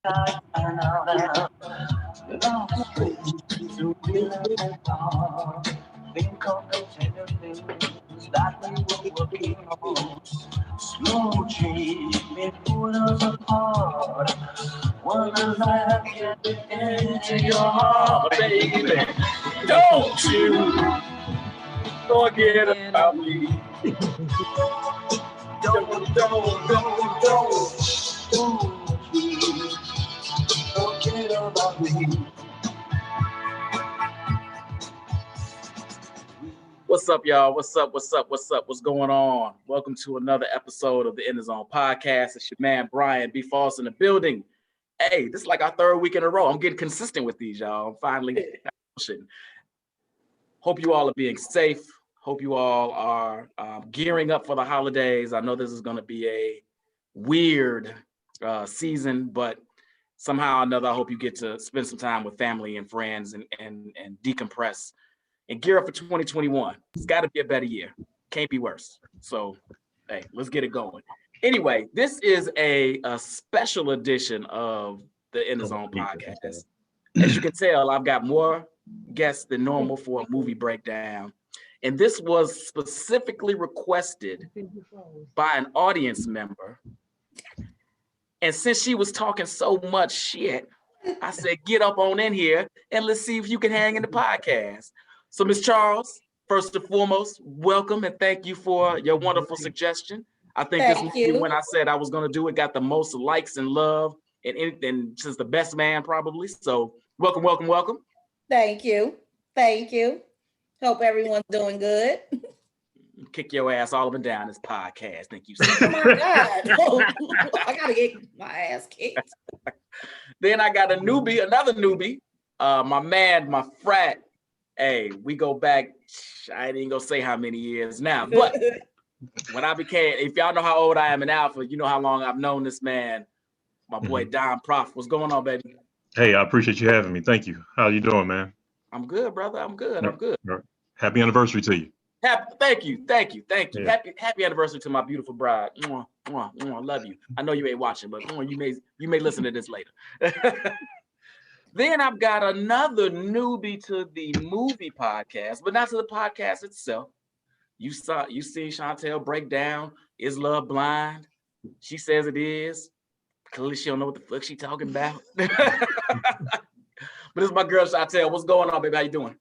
Think of the tender things that we were working on. Slow change may pull us apart. Wanna let get into your heart, baby. Don't you forget about me. Don't you forget about me. What's up, y'all? What's up? What's going on? Welcome to another episode of the In the Zone podcast. It's your man, Brian B. Falls in the building. Hey, this is like our third week in a row. I'm getting consistent with these, y'all. I'm finally pushing. Hope you all are being safe. Hope you all are gearing up for the holidays. I know this is going to be a weird season, but somehow or another, I hope you get to spend some time with family and friends and decompress and gear up for 2021. It's got to be a better year. Can't be worse. So, hey, let's get it going. Anyway, this is a special edition of the In the Zone podcast. As you can tell, I've got more guests than normal for a movie breakdown. And this was specifically requested by an audience member. And since she was talking so much shit, I said, get up on in here and let's see if you can hang in the podcast. So, Ms. Charles, first and foremost, welcome and thank you for your wonderful suggestion. I think this movie, when I said I was going to do it, got the most likes and love and since the best man probably. So, welcome. Thank you. Hope everyone's doing good. Kick your ass all up and down this podcast. Thank you. Oh my God. I gotta get my ass kicked. Then I got another newbie. My man, my frat. Hey, we go back, I ain't even gonna say how many years now, but when I became, if y'all know how old I am in Alpha, you know how long I've known this man, my boy Don Prof. What's going on, baby? Hey, I appreciate you having me. Thank you. How you doing, man? I'm good, brother. I'm good. Happy anniversary to you. Thank you. Yeah. Happy anniversary to my beautiful bride. Mwah, mwah, mwah. Love you. I know you ain't watching, but you may listen to this later. Then I've got another newbie to the movie podcast, but not to the podcast itself. You see Chantel break down Is Love Blind? She says it is. Clearly she don't know what the fuck she talking about. But it's my girl Chantel. What's going on, baby? How you doing?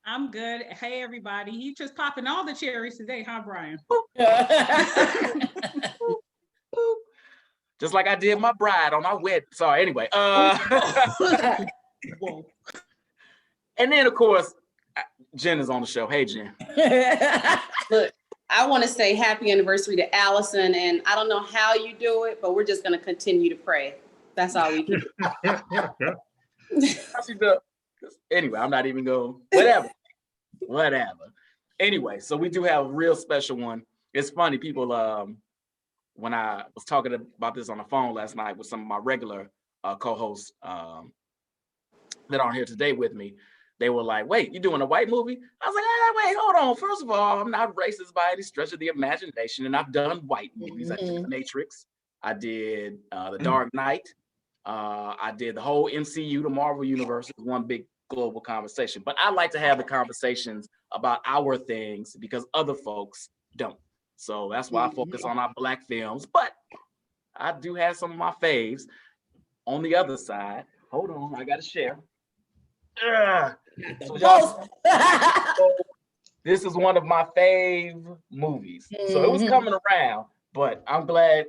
I'm good. Hey, everybody. He just popping all the cherries today, huh, Brian? Just like I did my bride on my wedding. Sorry, anyway. And then, of course, Jen is on the show. Hey, Jen. Look, I want to say happy anniversary to Allison, and I don't know how you do it, but we're just going to continue to pray. That's all we can do. Anyway, I'm not even going, whatever. Anyway, so we do have a real special one. It's funny, people, when I was talking about this on the phone last night with some of my regular co-hosts that aren't here today with me, they were like, wait, you doing a white movie? I was like, wait, hold on. First of all, I'm not racist by any stretch of the imagination, and I've done white movies. I did The Matrix. I did The Dark Knight. I did the whole MCU, the Marvel Universe, is one big global conversation. But I like to have the conversations about our things because other folks don't. So that's why I focus on our Black films. But I do have some of my faves. On the other side, hold on, I got to share. So this is one of my fave movies. So it was coming around, but I'm glad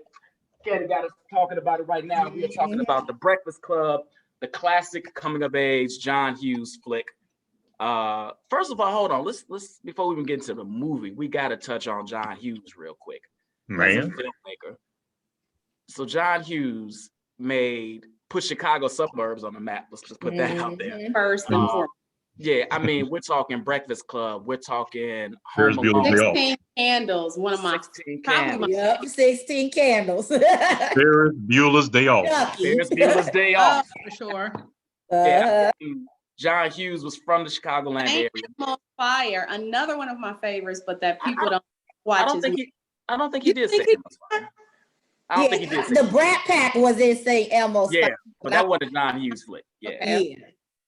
Kenny got us talking about it right now. We are talking about The Breakfast Club, the classic coming of age John Hughes flick. First of all, hold on. Let's before we even get into the movie, we got to touch on John Hughes real quick. Man. As a filmmaker. So John Hughes put Chicago suburbs on the map. Let's just put that out there. First and foremost. Yeah, I mean, we're talking Breakfast Club. We're talking Ferris Home Bueller's Day Alone. Off. 16 Candles, one of my 16 probably Candles. my 16 candles. Ferris Bueller's Day Off. Ferris Bueller's Day Off. For sure. Yeah, I mean, John Hughes was from the Chicagoland area. on Fire, another one of my favorites, but that people don't watch. I don't think he did think Saint Elmo's Fire. I don't think he did. The Brat Pack was in St. Elmo's. Yeah, but that wasn't a John Hughes flick. Yeah.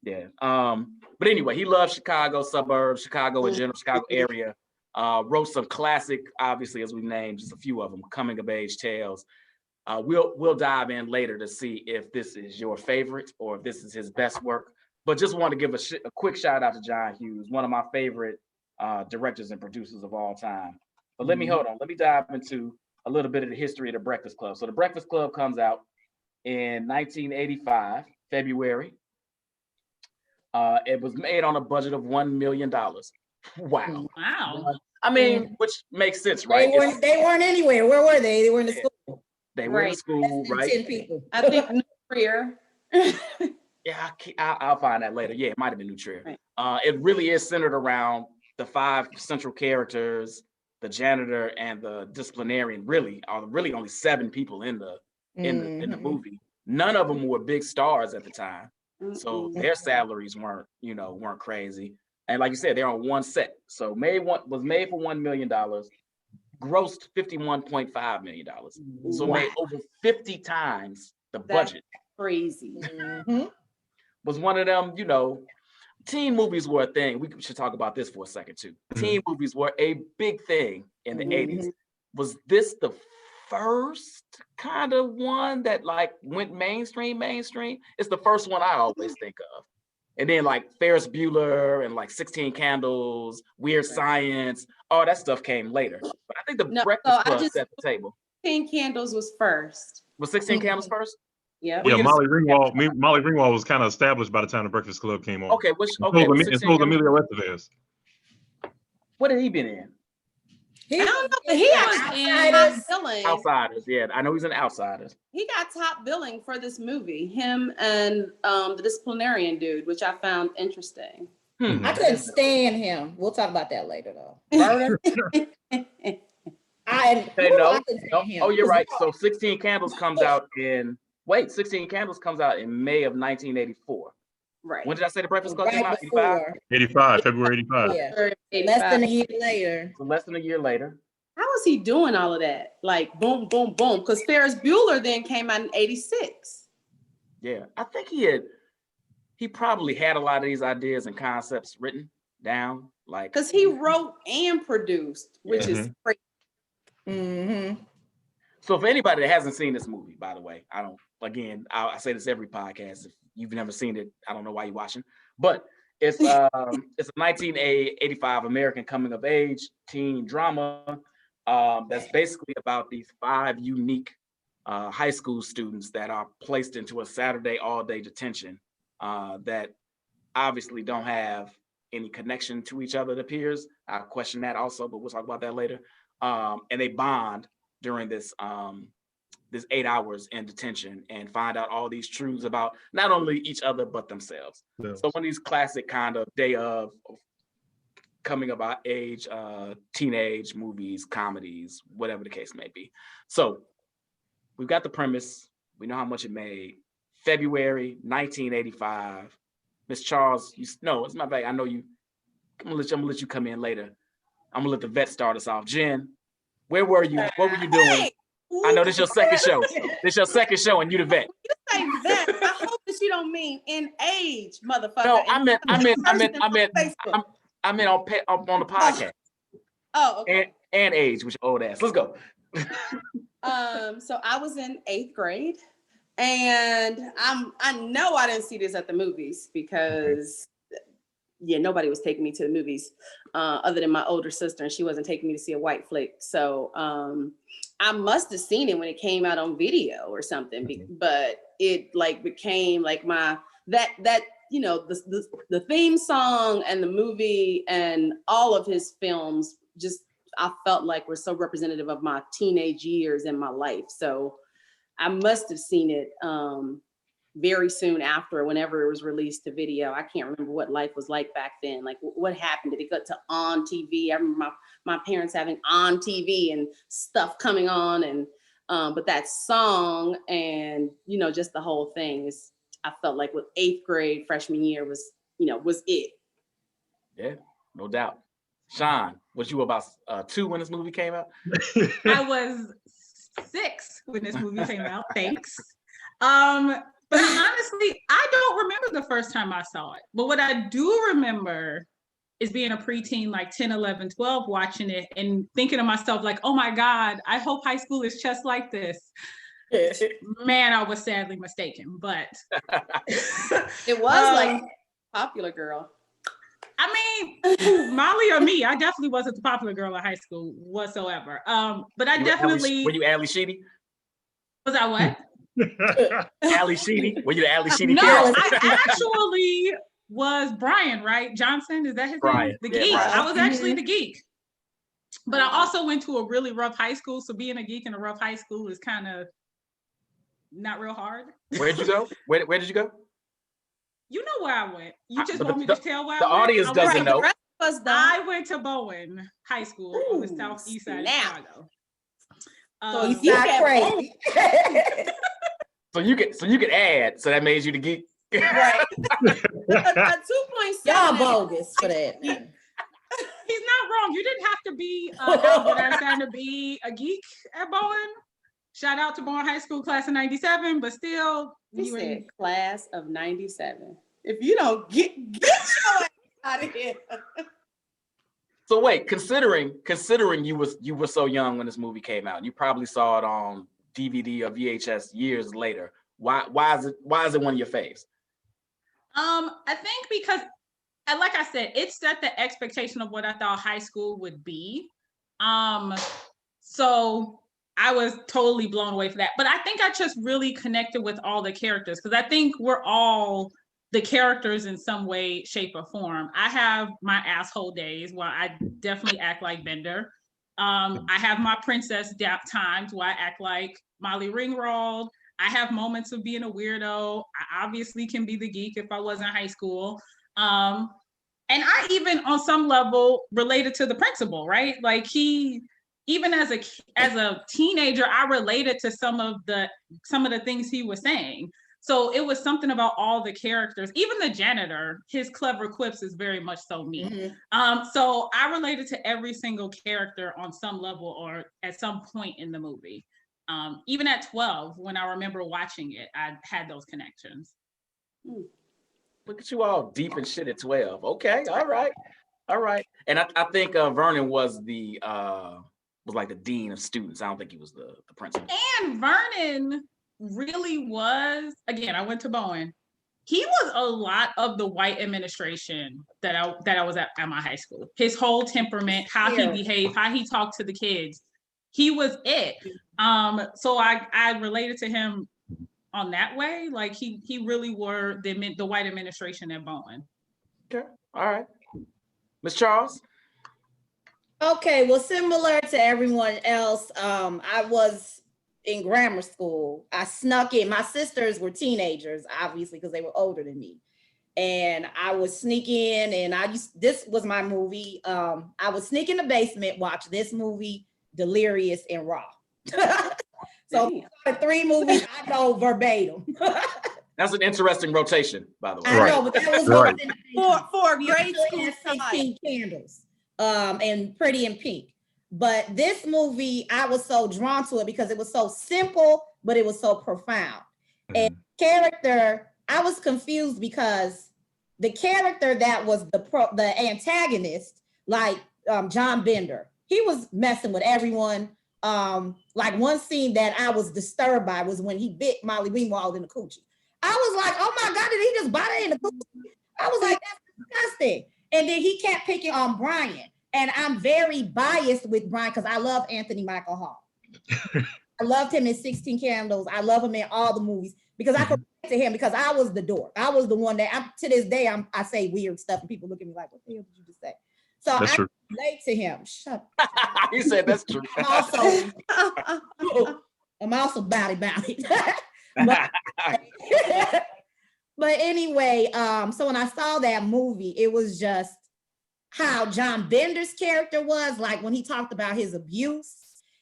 Yeah. But anyway, he loved Chicago suburbs, Chicago in general, Chicago area. Wrote some classic, obviously, as we named, just a few of them, coming of age tales. We'll dive in later to see if this is your favorite or if this is his best work. But just want to give a quick shout out to John Hughes, one of my favorite directors and producers of all time. But let me dive into a little bit of the history of the Breakfast Club. So the Breakfast Club comes out in 1985, February. It was made on a budget of $1 million. Wow. I mean, which makes sense, right? They weren't anywhere. Where were they? They were in the school. They were in school, right? 10 people. I think New Trier. Yeah, I'll find that later. Yeah, it might have been New Trier. Right. It really is centered around the 5 central characters, the janitor and the disciplinarian. Really only 7 people in the movie. None of them were big stars at the time, so their salaries weren't crazy. And like you said, they're on one set. So was made for $1 million, grossed $51.5 million. So made over 50 times the budget. Crazy. Was one of them, teen movies were a thing. We should talk about this for a second too. Teen movies were a big thing in the 80s. Was this the first kind of one that like went mainstream? It's the first one I always think of. And then like Ferris Bueller and like 16 Candles, Weird Science, all that stuff came later. But I think the Breakfast Club set the table. 16 Candles was first. Was 16 Candles first? Yeah. Yeah, Molly Ringwald was kind of established by the time the Breakfast Club came on. Okay, It's Emilio Estevez. What had he been in? I don't know, but he actually top billing. Outsiders, yeah. I know he's in Outsiders. He got top billing for this movie, him and the disciplinarian dude, which I found interesting. I couldn't stand him. We'll talk about that later, though. Oh, you're right. So 16 Candles comes out in May of 1984. Right. When did I say the Breakfast Club came out? 85, February 85. Yeah. Less than a year later. So less than a year later. How was he doing all of that? Like boom, boom, boom. Because Ferris Bueller then came out in 86. Yeah. I think he probably had a lot of these ideas and concepts written down. Like because he wrote and produced, which is crazy. So for anybody that hasn't seen this movie, by the way, I say this every podcast. If you've never seen it, I don't know why you're watching. But it's a 1985 American coming of age teen drama that's basically about these 5 unique high school students that are placed into a Saturday all-day detention that obviously don't have any connection to each other, it appears. I question that also, but we'll talk about that later. And they bond during this 8 hours in detention and find out all these truths about not only each other but themselves. Yeah. So one of these classic kind of day of coming of age, teenage movies, comedies, whatever the case may be. So we've got the premise. We know how much it made. February 1985. Miss Charles, it's my bad. I know you. I'm gonna let you come in later. I'm gonna let the vet start us off. Jen, where were you? What were you doing? Hey, I know this is your second show. This your second show, and you the vet. You say vet. I hope that you don't mean in age, motherfucker. No, I meant on the podcast. Oh, okay. And age, which old ass. Let's go. So I was in 8th grade, and I know I didn't see this at the movies because. Yeah, nobody was taking me to the movies other than my older sister, and she wasn't taking me to see a white flick. So I must have seen it when it came out on video or something, but it like became like the theme song and the movie and all of his films just I felt like were so representative of my teenage years and my life. So I must have seen it very soon after, whenever it was released to video. I can't remember what life was like back then. Like what happened? Did it go to on TV? I remember my parents having on TV and stuff coming on, and but that song and just the whole thing is. I felt like with 8th grade freshman year was it. Yeah, no doubt. Sean, was you about 2 when this movie came out? I was 6 when this movie came out. Thanks. But honestly, I don't remember the first time I saw it. But what I do remember is being a preteen, like 10, 11, 12, watching it and thinking to myself, like, oh my God, I hope high school is just like this. Man, I was sadly mistaken, but. It was like popular girl. I mean, Molly or me, I definitely wasn't the popular girl in high school whatsoever. But I definitely. Were you Ali Sheedy? Was I what? Ali Sheedy? Were you the Ali Sheedy? No, girl? I actually was Brian, right? Johnson, is that his name? The geek. Brian. I was actually the geek. But I also went to a really rough high school. So being a geek in a rough high school is kind of not real hard. Where'd you go? Where did you go? You know where I went. You just want me the- to tell where the I went? audience doesn't know. The rest of us don't. I went to Bowen High School on the Ooh, southeast side of snap. Chicago. So he's You not can't crazy. So you could add. So that made you the geek. Right. A 2.7. Y'all bogus for that. He's not wrong. You didn't have to be Albert Einstein to be a geek at Bowen. Shout out to Bowen High School class of 97, but still, He you said class of 97. If you don't get your ass out of here. So wait, considering you were so young when this movie came out, you probably saw it on DVD or VHS years later. Why is it one of your faves? I think because, and like I said, it set the expectation of what I thought high school would be. So I was totally blown away for that. But I think I just really connected with all the characters because I think we're all the characters in some way, shape, or form. I have my asshole days where I definitely act like Bender. I have my princess times where I act like Molly Ringwald. I have moments of being a weirdo. I obviously can be the geek if I was in high school. And I even on some level related to the principal, right? Like even as a teenager, I related to some of the things he was saying. So it was something about all the characters, even the janitor, his clever quips is very much so me. Mm-hmm. So I related to every single character on some level or at some point in the movie. Even at 12, when I remember watching it, I had those connections. Look at you all deep in shit at 12. Okay, all right. And I think Vernon was like the dean of students. I don't think he was the principal. And Vernon really was, again, I went to Bowen. He was a lot of the white administration that I was at my high school. His whole temperament, how he behaved, how he talked to the kids, he was it. So I related to him on that way. Like he really were the white administration at Bowen. Okay, all right. Ms. Charles? Okay, well, similar to everyone else, I was in grammar school. I snuck in. My sisters were teenagers, obviously, because they were older than me. And I would sneak in, and this was my movie. I would sneak in the basement, watch this movie, Delirious, and Raw. So 3 movies I know verbatim. That's an interesting rotation, by the way. I know, but that was Right. For grade school 16 Candles, and Pretty in Pink. But this movie, I was so drawn to it because it was so simple, but it was so profound. And character, I was confused because the character that was the antagonist, like John Bender, he was messing with everyone. Like one scene that I was disturbed by was when he bit Molly Ringwald in the coochie. I was like, oh my God, did he just bite her in the coochie? I was like, that's disgusting. And then he kept picking on Brian. And I'm very biased with Brian because I love Anthony Michael Hall. I loved him in 16 Candles. I love him in all the movies because I could relate to him because I was the dork. I was the one that to this day I say weird stuff and people look at me like, what the hell did you just say? So That's I true. relate to him. Shut up. You said that's true. I'm also body. But anyway, so when I saw that movie, it was just how John Bender's character was, like when he talked about his abuse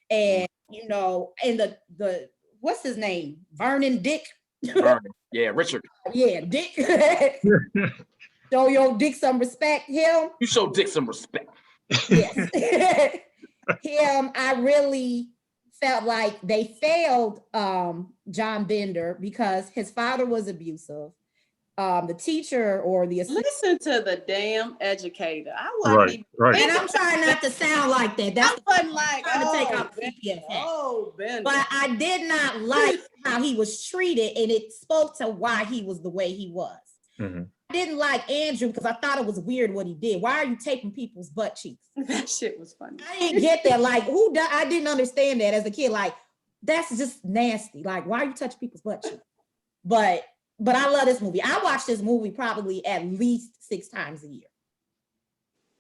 and, and the what's his name? Vernon Dick. Vernon. Yeah, Richard. Yeah, Dick. Show your Dick some respect. Him. You show Dick some respect. Yes. Him, I really felt like they failed John Bender because his father was abusive. The teacher or the assistant. Listen to the damn educator. I Right, wasn't right. And I'm trying not to sound like that. That's I wasn't like, trying to take oh, out the CPS hat. oh, Bender. But I did not like how he was treated, and it spoke to why he was the way he was. Mhm. I didn't like Andrew because I thought it was weird what he did. Why are you taping people's butt cheeks? That shit was funny. I didn't get that. Like, I didn't understand that as a kid. Like, that's just nasty. Like, why are you touching people's butt cheeks? But I love this movie. I watch this movie probably at least 6 times a year.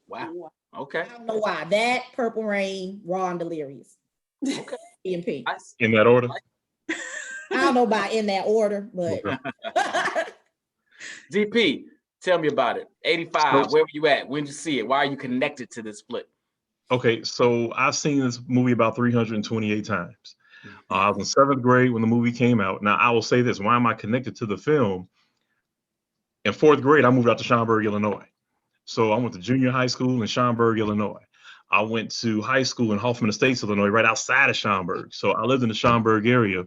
Wow. Okay. I don't know why. That, Purple Rain, Raw and Delirious. Okay. EMP. In that order? I don't know about in that order, but DP, tell me about it. 85, where were you at? When did you see it? Why are you connected to this flick? Okay, so I've seen this movie about 328 times. I was in 7th grade when the movie came out. Now, I will say this. Why am I connected to the film? In 4th grade, I moved out to Schaumburg, Illinois. So I went to junior high school in Schaumburg, Illinois. I went to high school in Hoffman Estates, Illinois, right outside of Schaumburg. So I lived in the Schaumburg area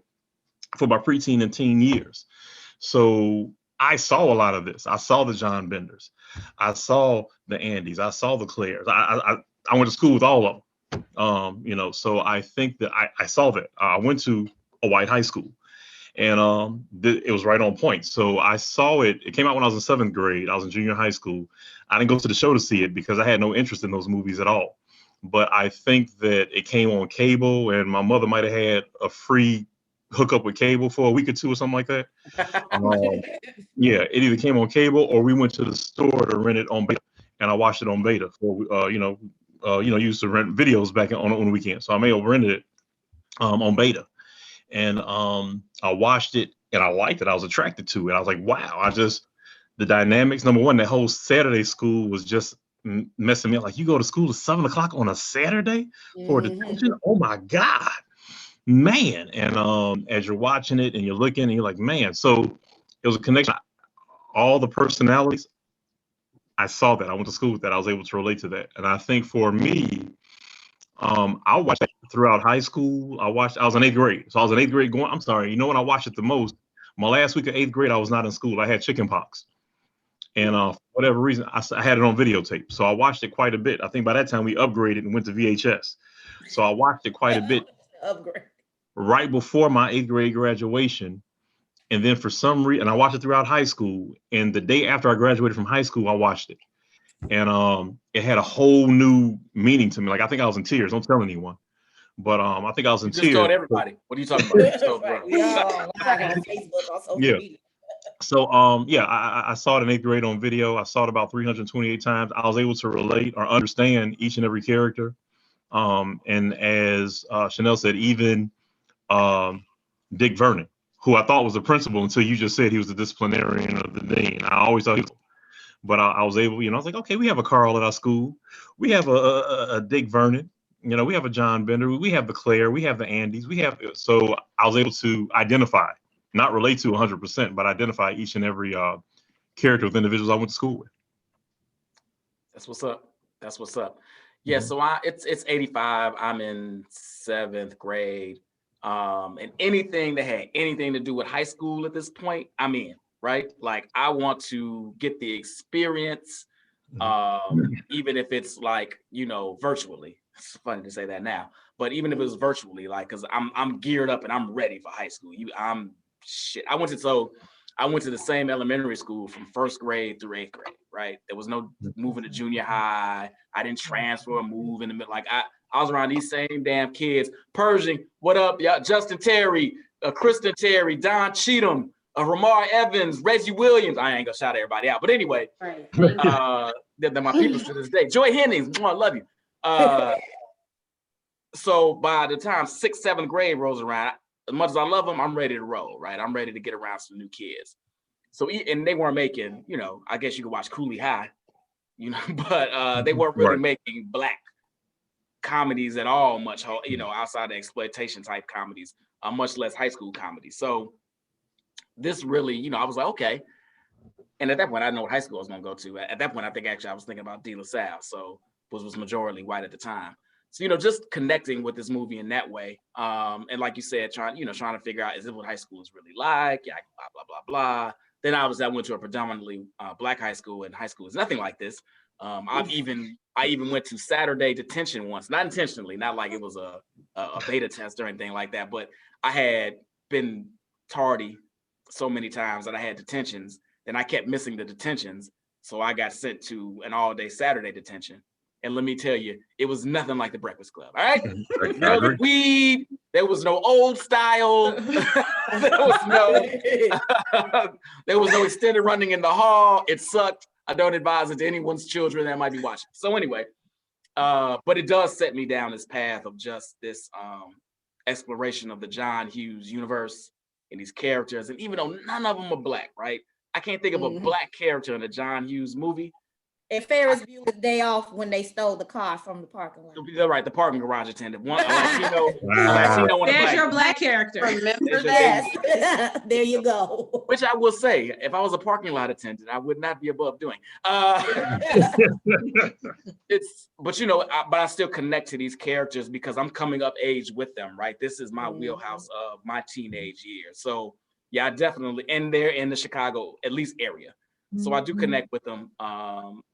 for my preteen and teen years. So I saw a lot of this. I saw the John Benders. I saw the Andys. I saw the Claires. I went to school with all of them. So I think that I saw that. I went to a white high school, and it was right on point. So I saw it. It came out when I was in 7th grade. I was in junior high school. I didn't go to the show to see it because I had no interest in those movies at all. But I think that it came on cable, and my mother might have had a free hookup with cable for a week or two or something like that. Yeah, it either came on cable or we went to the store to rent it on beta, and I watched it on beta. Used to rent videos back on the weekend, so I may have rented it on beta, and I watched it and I liked it. I was attracted to it. I was like, wow! The dynamics. Number one, that whole Saturday school was just messing me up. Like, you go to school at 7 o'clock on a Saturday for detention? Oh my God, man! And as you're watching it and you're looking and you're like, man. So it was a connection. All the personalities. I saw that. I went to school with that. I was able to relate to that. And I think for me, I watched it throughout high school. I was in 8th grade. So I was in 8th grade when I watched it the most? My last week of 8th grade, I was not in school. I had chicken pox. And for whatever reason, I had it on videotape. So I watched it quite a bit. I think by that time we upgraded and went to VHS. So I watched it quite a bit right before my 8th grade graduation. And then for some reason, I watched it throughout high school. And the day after I graduated from high school, I watched it. And it had a whole new meaning to me. Like, I think I was in tears. Don't tell anyone. But I think I was in tears. Just told everybody. What are you talking about? Yeah. So I saw it in 8th grade on video. I saw it about 328 times. I was able to relate or understand each and every character. And as Chanel said, even Dick Vernon, who I thought was the principal until you just said he was the disciplinarian of the dean. I always thought he was, but I was able, I was like, okay, we have a Carl at our school. We have a Dick Vernon. We have a John Bender. We have the Claire. We have the Andys. So I was able to identify, not relate to 100%, but identify each and every character of individuals I went to school with. That's what's up. Yeah. Mm-hmm. So it's 85. I'm in 7th grade. And anything that had anything to do with high school at this point, I'm in, right? Like, I want to get the experience, even if it's like, virtually. It's funny to say that now, but even if it was virtually, like, cause I'm geared up and I'm ready for high school. I went to the same elementary school from 1st grade through 8th grade, right? There was no moving to junior high. I didn't transfer or move in the middle. Like, I was around these same damn kids. Pershing, what up, y'all? Justin Terry, Kristen Terry, Don Cheatham, Ramar Evans, Reggie Williams. I ain't gonna shout everybody out, but anyway, they're my people to this day. Joy Hennings, I love you. So by the time 6th, 7th grade rolls around, as much as I love them, I'm ready to roll, right? I'm ready to get around some new kids. So, and they weren't making, I guess you could watch Cooley High, but they weren't really making Black comedies at all, much, outside the exploitation type comedies, much less high school comedies. So this really, I was like, okay. And at that point, I didn't know what high school I was going to go to. At that point, I think actually I was thinking about De La Salle, so was majority white at the time. So, just connecting with this movie in that way. And like you said, trying to figure out, is it what high school is really like? Yeah, blah, blah, blah, blah. Then I went to a predominantly Black high school, and high school is nothing like this. I even went to Saturday detention once, not intentionally, not like it was a beta test or anything like that, but I had been tardy so many times that I had detentions, and I kept missing the detentions. So I got sent to an all-day Saturday detention. And let me tell you, it was nothing like the Breakfast Club. All right, no weed. There was no old style. there was no extended running in the hall. It sucked. I don't advise it to anyone's children that might be watching. So anyway, but it does set me down this path of just this exploration of the John Hughes universe and these characters. And even though none of them are Black, right? I can't think of a Black character in a John Hughes movie. And Ferris Bueller's Day Off when they stole the car from the parking lot. They're right, the parking garage attendant. One Latino, Latino There's your Black character. Remember Yes. There you go. Which I will say, if I was a parking lot attendant, I would not be above doing. But I still connect to these characters because I'm coming up age with them, right? This is my wheelhouse of my teenage years. So yeah, I definitely, and they're in the Chicago, at least area. So I do connect with them.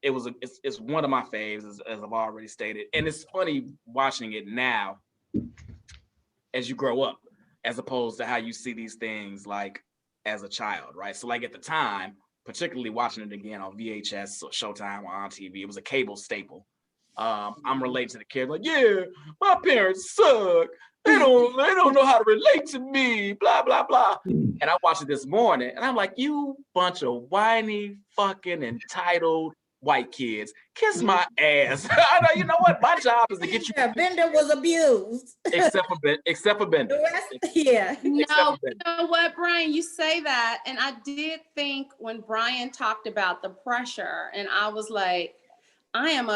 It's one of my faves, as I've already stated. And it's funny watching it now as you grow up, as opposed to how you see these things like as a child, right? So like at the time, particularly watching it again on VHS, or Showtime, or on TV, it was a cable staple. I'm related to the character, like, yeah, my parents suck. They don't know how to relate to me, blah, blah, blah. And I watched it this morning and I'm like, you bunch of whiny, fucking entitled white kids, kiss my ass. I know, you know what? My job is to get you. Yeah, Bender was abused. Except for Bender. Yeah. No, you know what, Brian, you say that. And I did think when Brian talked about the pressure, and I was like, I am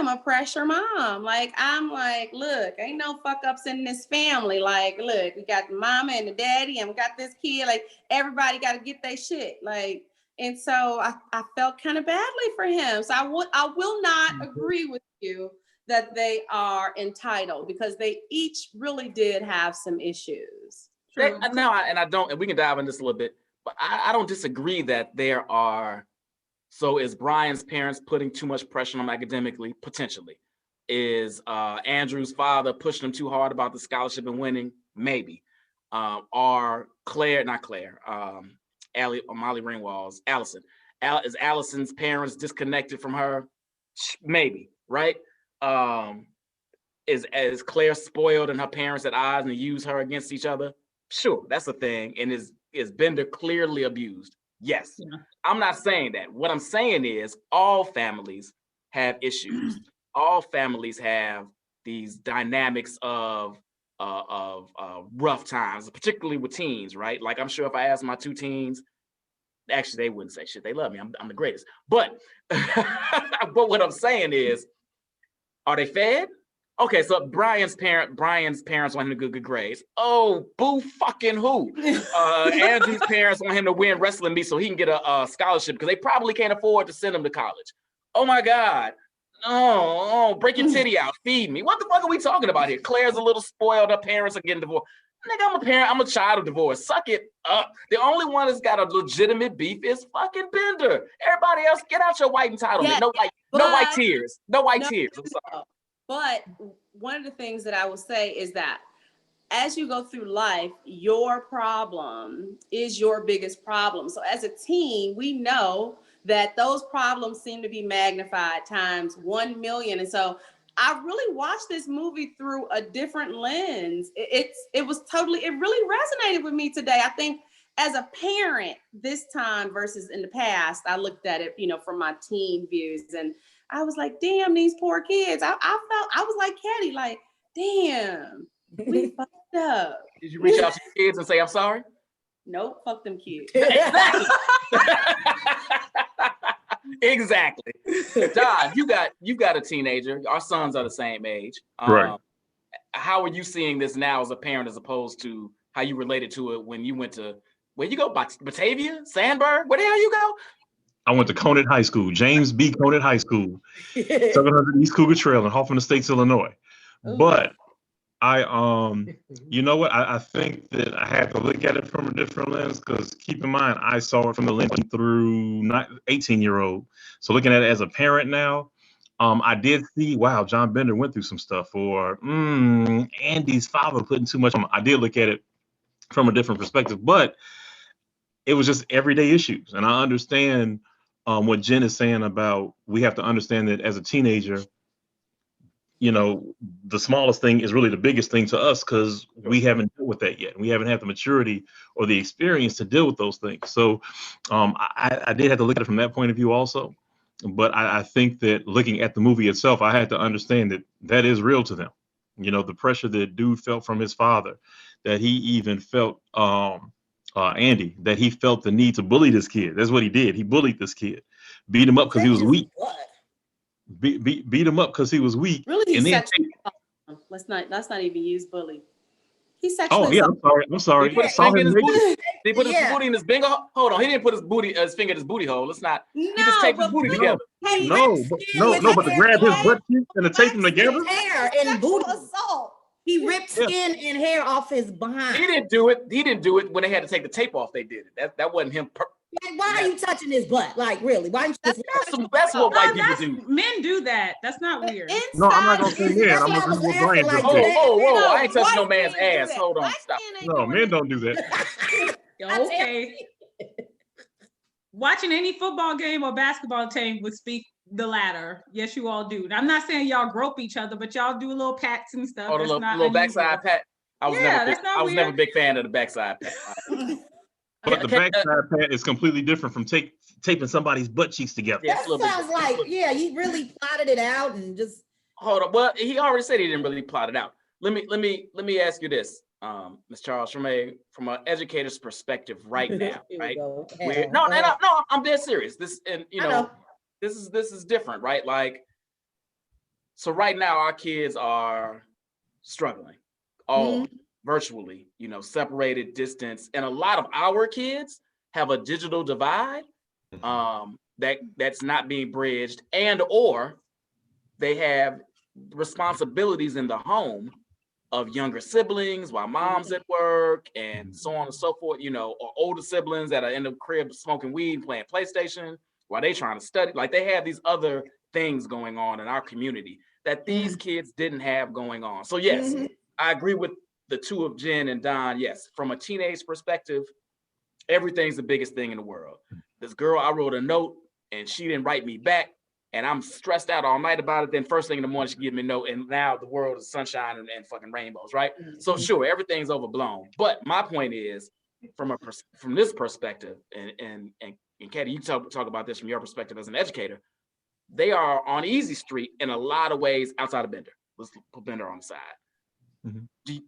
a pressure mom. Like, I'm like, look, ain't no fuck ups in this family. Like, look, we got the mama and the daddy, and we got this kid. Like, everybody got to get their shit. Like, and so I felt kind of badly for him. So I will not agree with you that they are entitled, because they each really did have some issues. And we can dive into this a little bit, but I don't disagree that there are. So is Brian's parents putting too much pressure on him academically? Potentially. Is Andrew's father pushing him too hard about the scholarship and winning? Maybe. Are Molly Ringwald's, Allison. Is Allison's parents disconnected from her? Maybe, right? Is Claire spoiled and her parents at odds and use her against each other? Sure, that's a thing. And is Bender clearly abused? Yes. Yeah. I'm not saying that. What I'm saying is all families have issues. All families have these dynamics of rough times, particularly with teens, right? Like, I'm sure if I asked my two teens, actually they wouldn't say shit. They love me. I'm the greatest. But but what I'm saying is, are they fed? Okay, so Brian's parents want him to get good grades. Oh, boo fucking who? Andrew's parents want him to win wrestling meets so he can get a scholarship because they probably can't afford to send him to college. Oh my God. Oh, break your titty out, feed me. What the fuck are we talking about here? Claire's a little spoiled, her parents are getting divorced. Nigga, I'm a parent, I'm a child of divorce. Suck it up. The only one that's got a legitimate beef is fucking Bender. Everybody else, get out your white entitlement. Yeah, no white tears. No white tears. I'm sorry. But one of the things that I will say is that as you go through life, your problem is your biggest problem. So as a teen, we know that those problems seem to be magnified times 1 million. And so I really watched this movie through a different lens. It really resonated with me today. I think as a parent this time versus in the past, I looked at it, from my teen views, and I was like, damn, these poor kids. I was like Caddy, like, damn, we fucked up. Did you reach out to your kids and say, I'm sorry? Nope, fuck them kids. Exactly. Exactly. Don, you got a teenager. Our sons are the same age. Right. How are you seeing this now as a parent, as opposed to how you related to it when you went to, where you go, Batavia, Sandburg? Where the hell you go? I went to Conant High School, James B. Conant High School, 700 East Cougar Trail in Hoffman Estates, Illinois. But you know what? I think that I had to look at it from a different lens, because keep in mind, I saw it from the lens through not 18-year-old. So looking at it as a parent now, I did see, wow, John Bender went through some stuff, or Andy's father putting too much on. I did look at it from a different perspective, but it was just everyday issues. And I understand what Jen is saying about, we have to understand that as a teenager, you know, the smallest thing is really the biggest thing to us, because we haven't dealt with that yet. We haven't had the maturity or the experience to deal with those things. So I did have to look at it from that point of view also. But I think that looking at the movie itself, I had to understand that that is real to them. You know, the pressure that dude felt from his father, that he even felt, Andy, that he felt the need to bully this kid. That's what he did. He bullied this kid, beat him up because he was weak. Beat him up because he was weak. Really, and then let's not even use bully. He oh sexually. yeah, I'm sorry. He put his Saw finger in him his naked. booty. He put his booty in his bingo. Hold on, he didn't put his finger in his booty hole. Let's not. He just taped his booty together. No, but to grab his butt cheeks and to tape them together. Hair and booty assault. He ripped skin and hair off his behind. He didn't do it. He didn't do it when they had to take the tape off. They did it. That wasn't him. Like, why are you touching his butt? Like, really? Why? That's what white people do. Men do that. That's not weird. No, I'm not gonna say men. I'm gonna say what Brian just said. Whoa! I ain't touching no man's ass. Hold on, stop. No, men don't do that. Okay. Watching any football game or basketball team would speak the latter. Yes, you all do. I'm not saying y'all grope each other, but y'all do little pats and stuff. Oh, the little backside pat. I was never a big fan of the backside pat. But the backside pat is completely different from taping somebody's butt cheeks together. That sounds like, he really plotted it out and just. Hold on. Well, he already said he didn't really plot it out. Let me ask you this, Ms. Charles, from an educator's perspective right now, right? No, I'm dead serious. This, and you know, this is different, right? Like, so right now our kids are struggling, all virtually, you know, separated, distance, and a lot of our kids have a digital divide that's not being bridged, and or they have responsibilities in the home of younger siblings while mom's at work and so on and so forth, you know, or older siblings that are in the crib smoking weed, playing PlayStation while they trying to study. Like, they have these other things going on in our community that these kids didn't have going on. So yes, I agree with the two of Jen and Don. Yes, from a teenage perspective, everything's the biggest thing in the world. This girl, I wrote a note and she didn't write me back, and I'm stressed out all night about it. Then first thing in the morning, she give me a note, and now the world is sunshine and fucking rainbows, right? So sure, everything's overblown. But my point is, from this perspective, and Katie, you talk about this from your perspective as an educator, they are on easy street in a lot of ways outside of Bender. Let's put Bender on the side. Do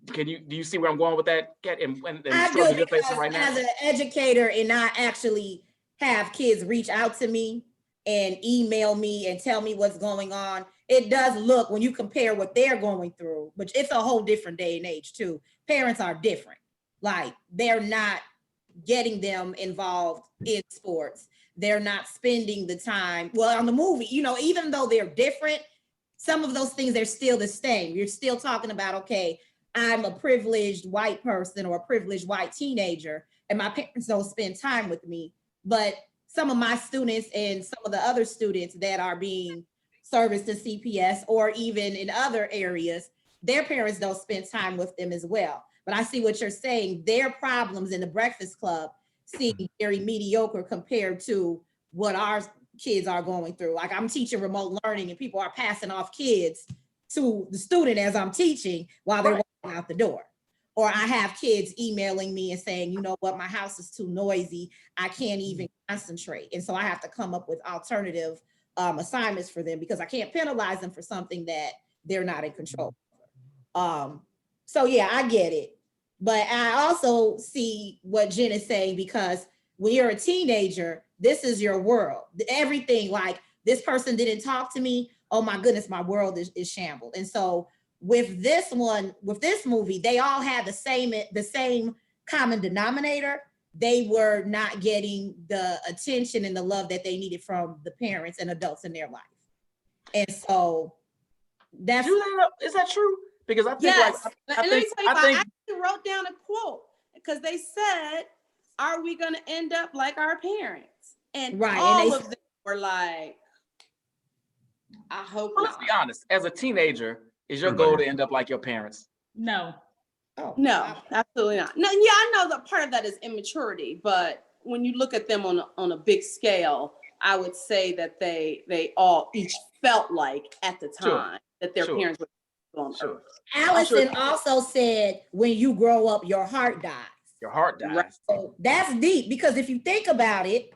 you see where I'm going with that, Kat? And I do, because right now, as an educator, and I actually have kids reach out to me and email me and tell me what's going on. It does look, when you compare what they're going through, but it's a whole different day and age too. Parents are different. Like, they're not getting them involved in sports. They're not spending the time. Well, on the movie, you know, even though they're different, some of those things, they're still the same. You're still talking about, okay, I'm a privileged white person or a privileged white teenager, and my parents don't spend time with me. But some of my students and some of the other students that are being serviced in CPS or even in other areas, their parents don't spend time with them as well. But I see what you're saying. Their problems in the Breakfast Club seem very mediocre compared to what our kids are going through. Like, I'm teaching remote learning and people are passing off kids to the student as I'm teaching while they're walking out the door. Or I have kids emailing me and saying, you know what, my house is too noisy. I can't even concentrate. And so I have to come up with alternative assignments for them, because I can't penalize them for something that they're not in control. So yeah, I get it. But I also see what Jen is saying, because when you're a teenager, this is your world. Everything, like, this person didn't talk to me. Oh my goodness, my world is shambled. And so with this movie, they all had the same common denominator. They were not getting the attention and the love that they needed from the parents and adults in their life. And so That's Is that true? Because I think Yes. like And let me tell you, I actually wrote down a quote because they said, "Are we going to end up like our parents?" And all of them were like, "I hope not." Let's be honest. As a teenager, is your goal to end up like your parents? No. Oh, no, absolutely not. No, yeah, I know that part of that is immaturity, but when you look at them on a big scale, I would say that they all each felt like at the time that their parents were on earth. Allison also said, when you grow up, your heart dies. Your heart dies. Right. So that's deep, because if you think about it,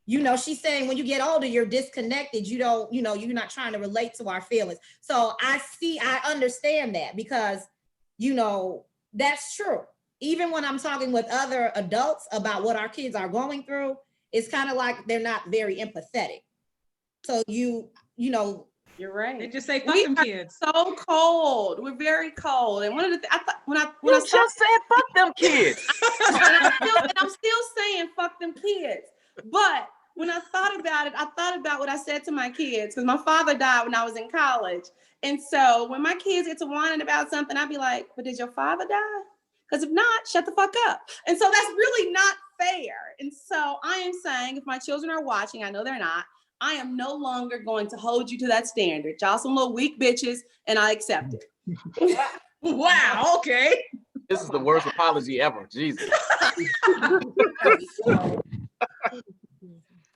she's saying when you get older, you're disconnected. You don't, you're not trying to relate to our feelings. So I understand that, because, that's true. Even when I'm talking with other adults about what our kids are going through, it's kind of like they're not very empathetic. So you're right. They just say fuck them kids. So cold. We're very cold. And one of the I thought when I just said fuck them kids. and I'm still saying fuck them kids. But when I thought about it, I thought about what I said to my kids, because my father died when I was in college. And so when my kids get to whining about something, I'd be like, but did your father die? Because if not, shut the fuck up. And so that's really not fair. And so I am saying, if my children are watching, I know they're not, I am no longer going to hold you to that standard. Y'all some little weak bitches, and I accept it. Wow, okay. This is the worst apology ever. Jesus.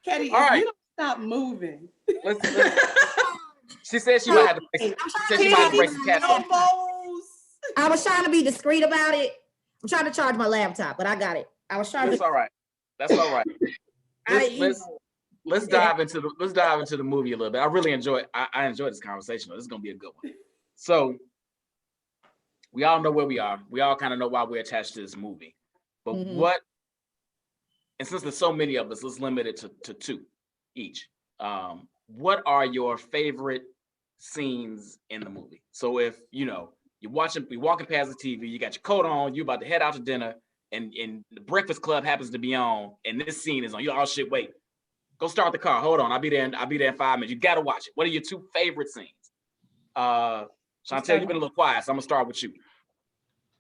Katie, all right. You don't stop moving. She said she might have to break the cat. I was trying to be discreet about it. I'm trying to charge my laptop, but I got it. I was trying That's all right. That's all right. Let's dive into the movie a little bit. I really enjoy this conversation. This is gonna be a good one. So we all know where we are. We all kind of know why we're attached to this movie. But and since there's so many of us, let's limit it to two each. What are your favorite scenes in the movie? So if you're walking past the TV, you got your coat on, you're about to head out to dinner, and the Breakfast Club happens to be on, and this scene is on. You're, oh shit, wait. Go start the car. Hold on. I'll be there in 5 minutes. You gotta watch it. What are your two favorite scenes? Chantel, you've been a little quiet, so I'm gonna start with you.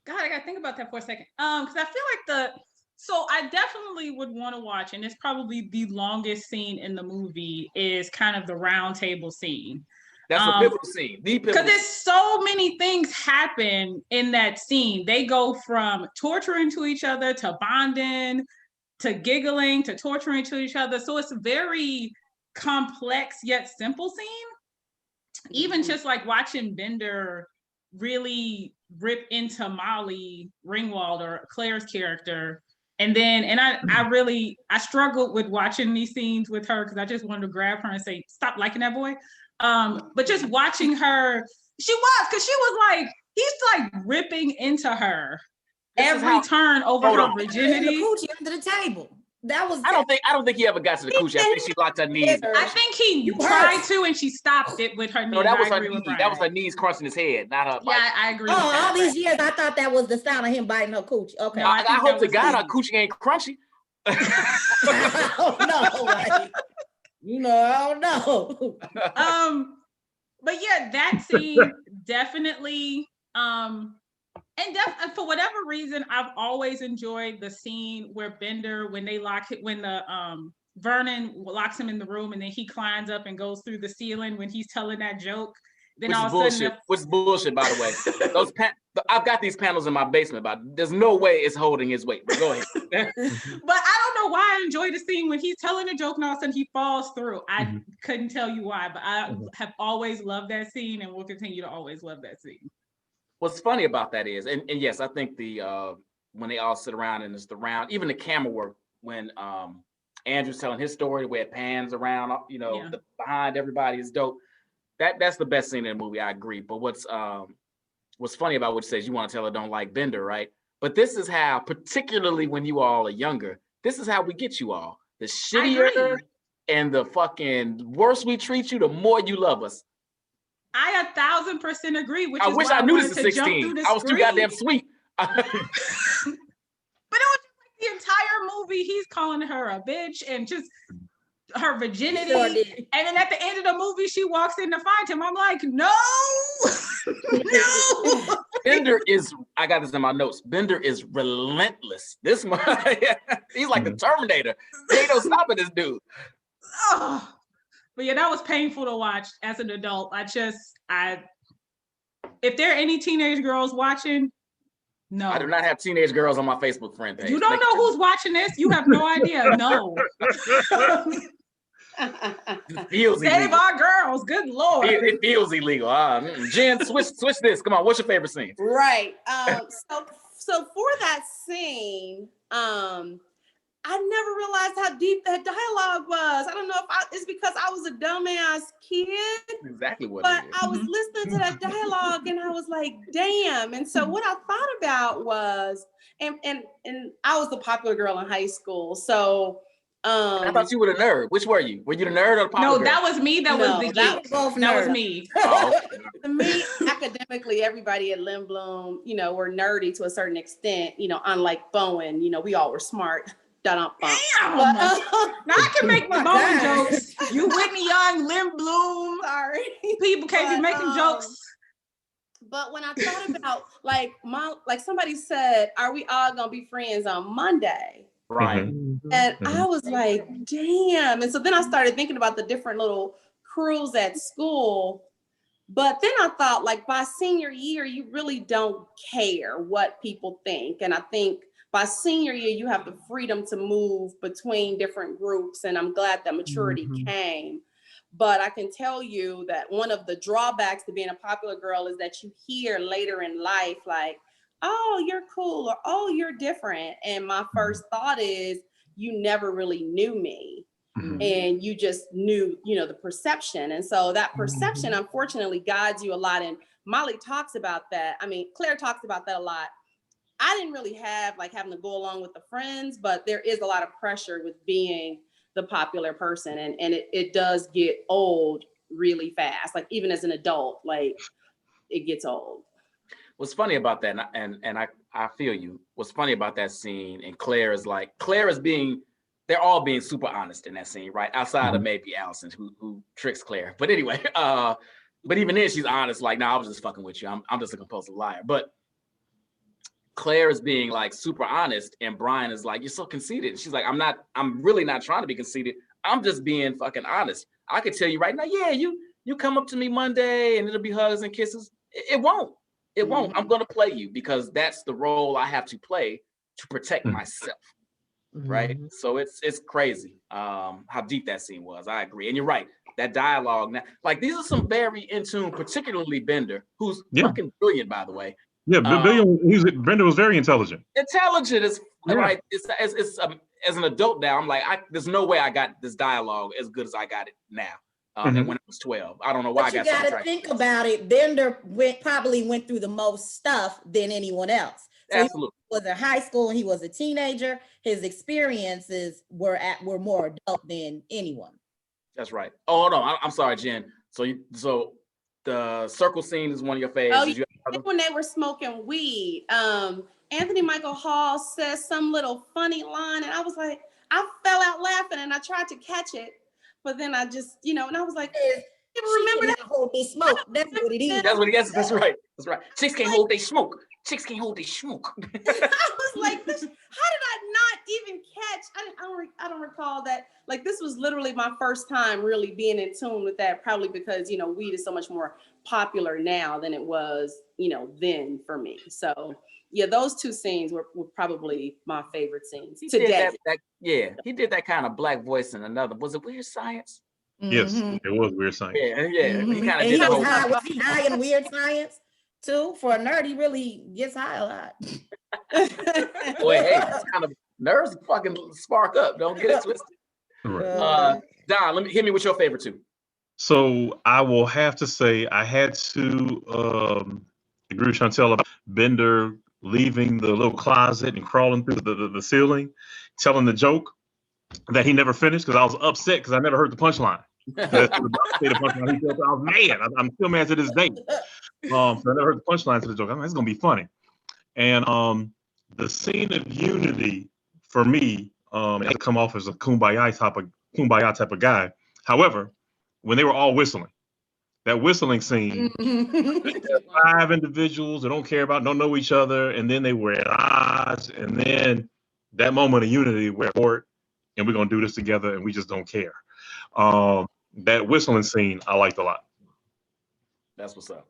God, I gotta think about that for a second. Because I feel like so I definitely would want to watch, and it's probably the longest scene in the movie, is kind of the round table scene. That's a pivotal scene. Because there's so many things happen in that scene. They go from torturing to each other to bonding to giggling to torturing to each other. So it's a very complex yet simple scene. Even just like watching Bender really rip into Molly Ringwald, or Claire's character. And I struggled with watching these scenes with her, because I just wanted to grab her and say, stop liking that boy. But just watching her, he's like ripping into her every turn over her virginity. Under the table. That was. I don't think he ever got to the coochie. I think she locked her knees. I think he tried to, and she stopped it with her knees. No, that was her knees. That was her knees crunching his head, not her. Yeah, I agree. With all these years, I thought that was the sound of him biting her coochie. Okay. No, I hope to God her coochie ain't crunchy. I don't know. But yeah, that scene definitely. And for whatever reason, I've always enjoyed the scene where Bender, when Vernon locks him in the room, and then he climbs up and goes through the ceiling when he's telling that joke. Then Which is bullshit, by the way. I've got these panels in my basement, but there's no way it's holding his weight. But go ahead. But I don't know why I enjoy the scene when he's telling a joke and all of a sudden he falls through. I couldn't tell you why, but I have always loved that scene and will continue to always love that scene. What's funny about that is, and yes, I think when they all sit around and it's the round, even the camera work when Andrew's telling his story, the way it pans around, behind everybody is dope. That's the best scene in the movie. I agree. But what's funny about what it says, you want to tell her don't like Bender, right? But this is how, particularly when you all are younger, this is how we get you all. The shittier and the fucking worse we treat you, the more you love us. I 1,000% agree. I wish I knew this at 16. I was too goddamn sweet. But it was just like the entire movie, he's calling her a bitch and just her virginity. Sure did. And then at the end of the movie, she walks in to find him. I'm like, no, no. Bender is, I got this in my notes. Bender is relentless. This man, he's like the Terminator. There ain't no stopping this dude. Oh. But yeah, that was painful to watch as an adult. If there are any teenage girls watching, no. I do not have teenage girls on my Facebook friend page. You don't know who's watching this. You have no idea. No. It feels Save illegal. our girls. Good Lord. It feels illegal. Jen, switch this. Come on, what's your favorite scene? Right. So for that scene, I never realized how deep that dialogue was. I don't know if it's because I was a dumbass kid, Exactly what but it is. I was listening to that dialogue and I was like, damn. And so what I thought about was, and I was the popular girl in high school. So I thought you were the nerd. Which were you? Were you the nerd or the popular No, girl? that was me. That was the that geek. both That was nerds. me. Oh, To me, academically, everybody at Lynn Bloom, were nerdy to a certain extent, unlike Bowen, we all were smart. Damn. But, Now I can make my Bowen God. jokes. You Whitney Young, Lynn Bloom. sorry. People can't be But, making jokes. But when I thought about like somebody said, are we all gonna be friends on Monday? right. And I was like, damn. And so then I started thinking about the different little crews at school. But then I thought, like, by senior year, you really don't care what people think. And I think by senior year, you have the freedom to move between different groups. And I'm glad that maturity came. But I can tell you that one of the drawbacks to being a popular girl is that you hear later in life, like, oh, you're cool, or oh, you're different. And my first thought is, you never really knew me. And you just knew, the perception. And so that perception, unfortunately, guides you a lot. And Molly talks about that. I mean, Claire talks about that a lot. I didn't really have like having to go along with the friends, but there is a lot of pressure with being the popular person. And it does get old really fast. Like even as an adult, like it gets old. What's funny about that, and I feel you. What's funny about that scene, and Claire is being, they're all being super honest in that scene, right? Outside of maybe Allison, who tricks Claire. But anyway, but even then she's honest, like, no, I was just fucking with you. I'm just a compulsive liar. But Claire is being like super honest, and Brian is like, you're so conceited. And she's like, I'm really not trying to be conceited. I'm just being fucking honest. I could tell you right now, yeah, you come up to me Monday and it'll be hugs and kisses. It won't. It won't. I'm gonna play you because that's the role I have to play to protect myself. Right. So it's crazy how deep that scene was. I agree. And you're right. That dialogue now, like these are some very in tune, particularly Bender, who's fucking brilliant, by the way. Yeah, Bender was very intelligent. Intelligent is right. It's as an adult now, I'm like, there's no way I got this dialogue as good as I got it now. And when I was 12, I don't know why But I got you got to sidetracked. think about it. Bender probably went through the most stuff than anyone else. So Absolutely. he was in high school and he was a teenager. His experiences were more adult than anyone. That's right. Oh, hold on. I'm sorry, Jen. So the circle scene is one of your favorites. Oh, when they were smoking weed, Anthony Michael Hall says some little funny line, and I was like, I fell out laughing, and I tried to catch it, but then I just, and I was like, you remember that? Hold they smoke. That's what it is. That's what he gets. That's right. That's right. Chicks can't hold they smoke. Chicks can't hold they smoke. I was like, how did I not even catch? I don't recall that. Like, this was literally my first time really being in tune with that, probably because, weed is so much more popular now than it was, then for me. So yeah, those two scenes were probably my favorite scenes today. He did that kind of black voice in another. Was it Weird Science? Yes, it was Weird Science. Yeah. He kind of He did was high. Was he high in Weird Science too? For a nerd, he really gets high a lot. Boy, hey, that's kind of nerves fucking spark up. Don't get it twisted. Right. Don, hit me with your favorite too. So I will have to say I had to agree with Chantel about Bender leaving the little closet and crawling through the ceiling, telling the joke that he never finished because I was upset because I never heard the punchline. I was mad. I'm still mad to this day. So I never heard the punchline to the joke. I'm like, it's gonna be funny. And the scene of unity for me, it had to come off as a kumbaya kumbaya type of guy. However, when they were all whistling, that whistling scene, 5 individuals that don't know each other, and then they were at odds, and then that moment of unity where and we're gonna do this together, and we just don't care. That whistling scene I liked a lot. That's what's up.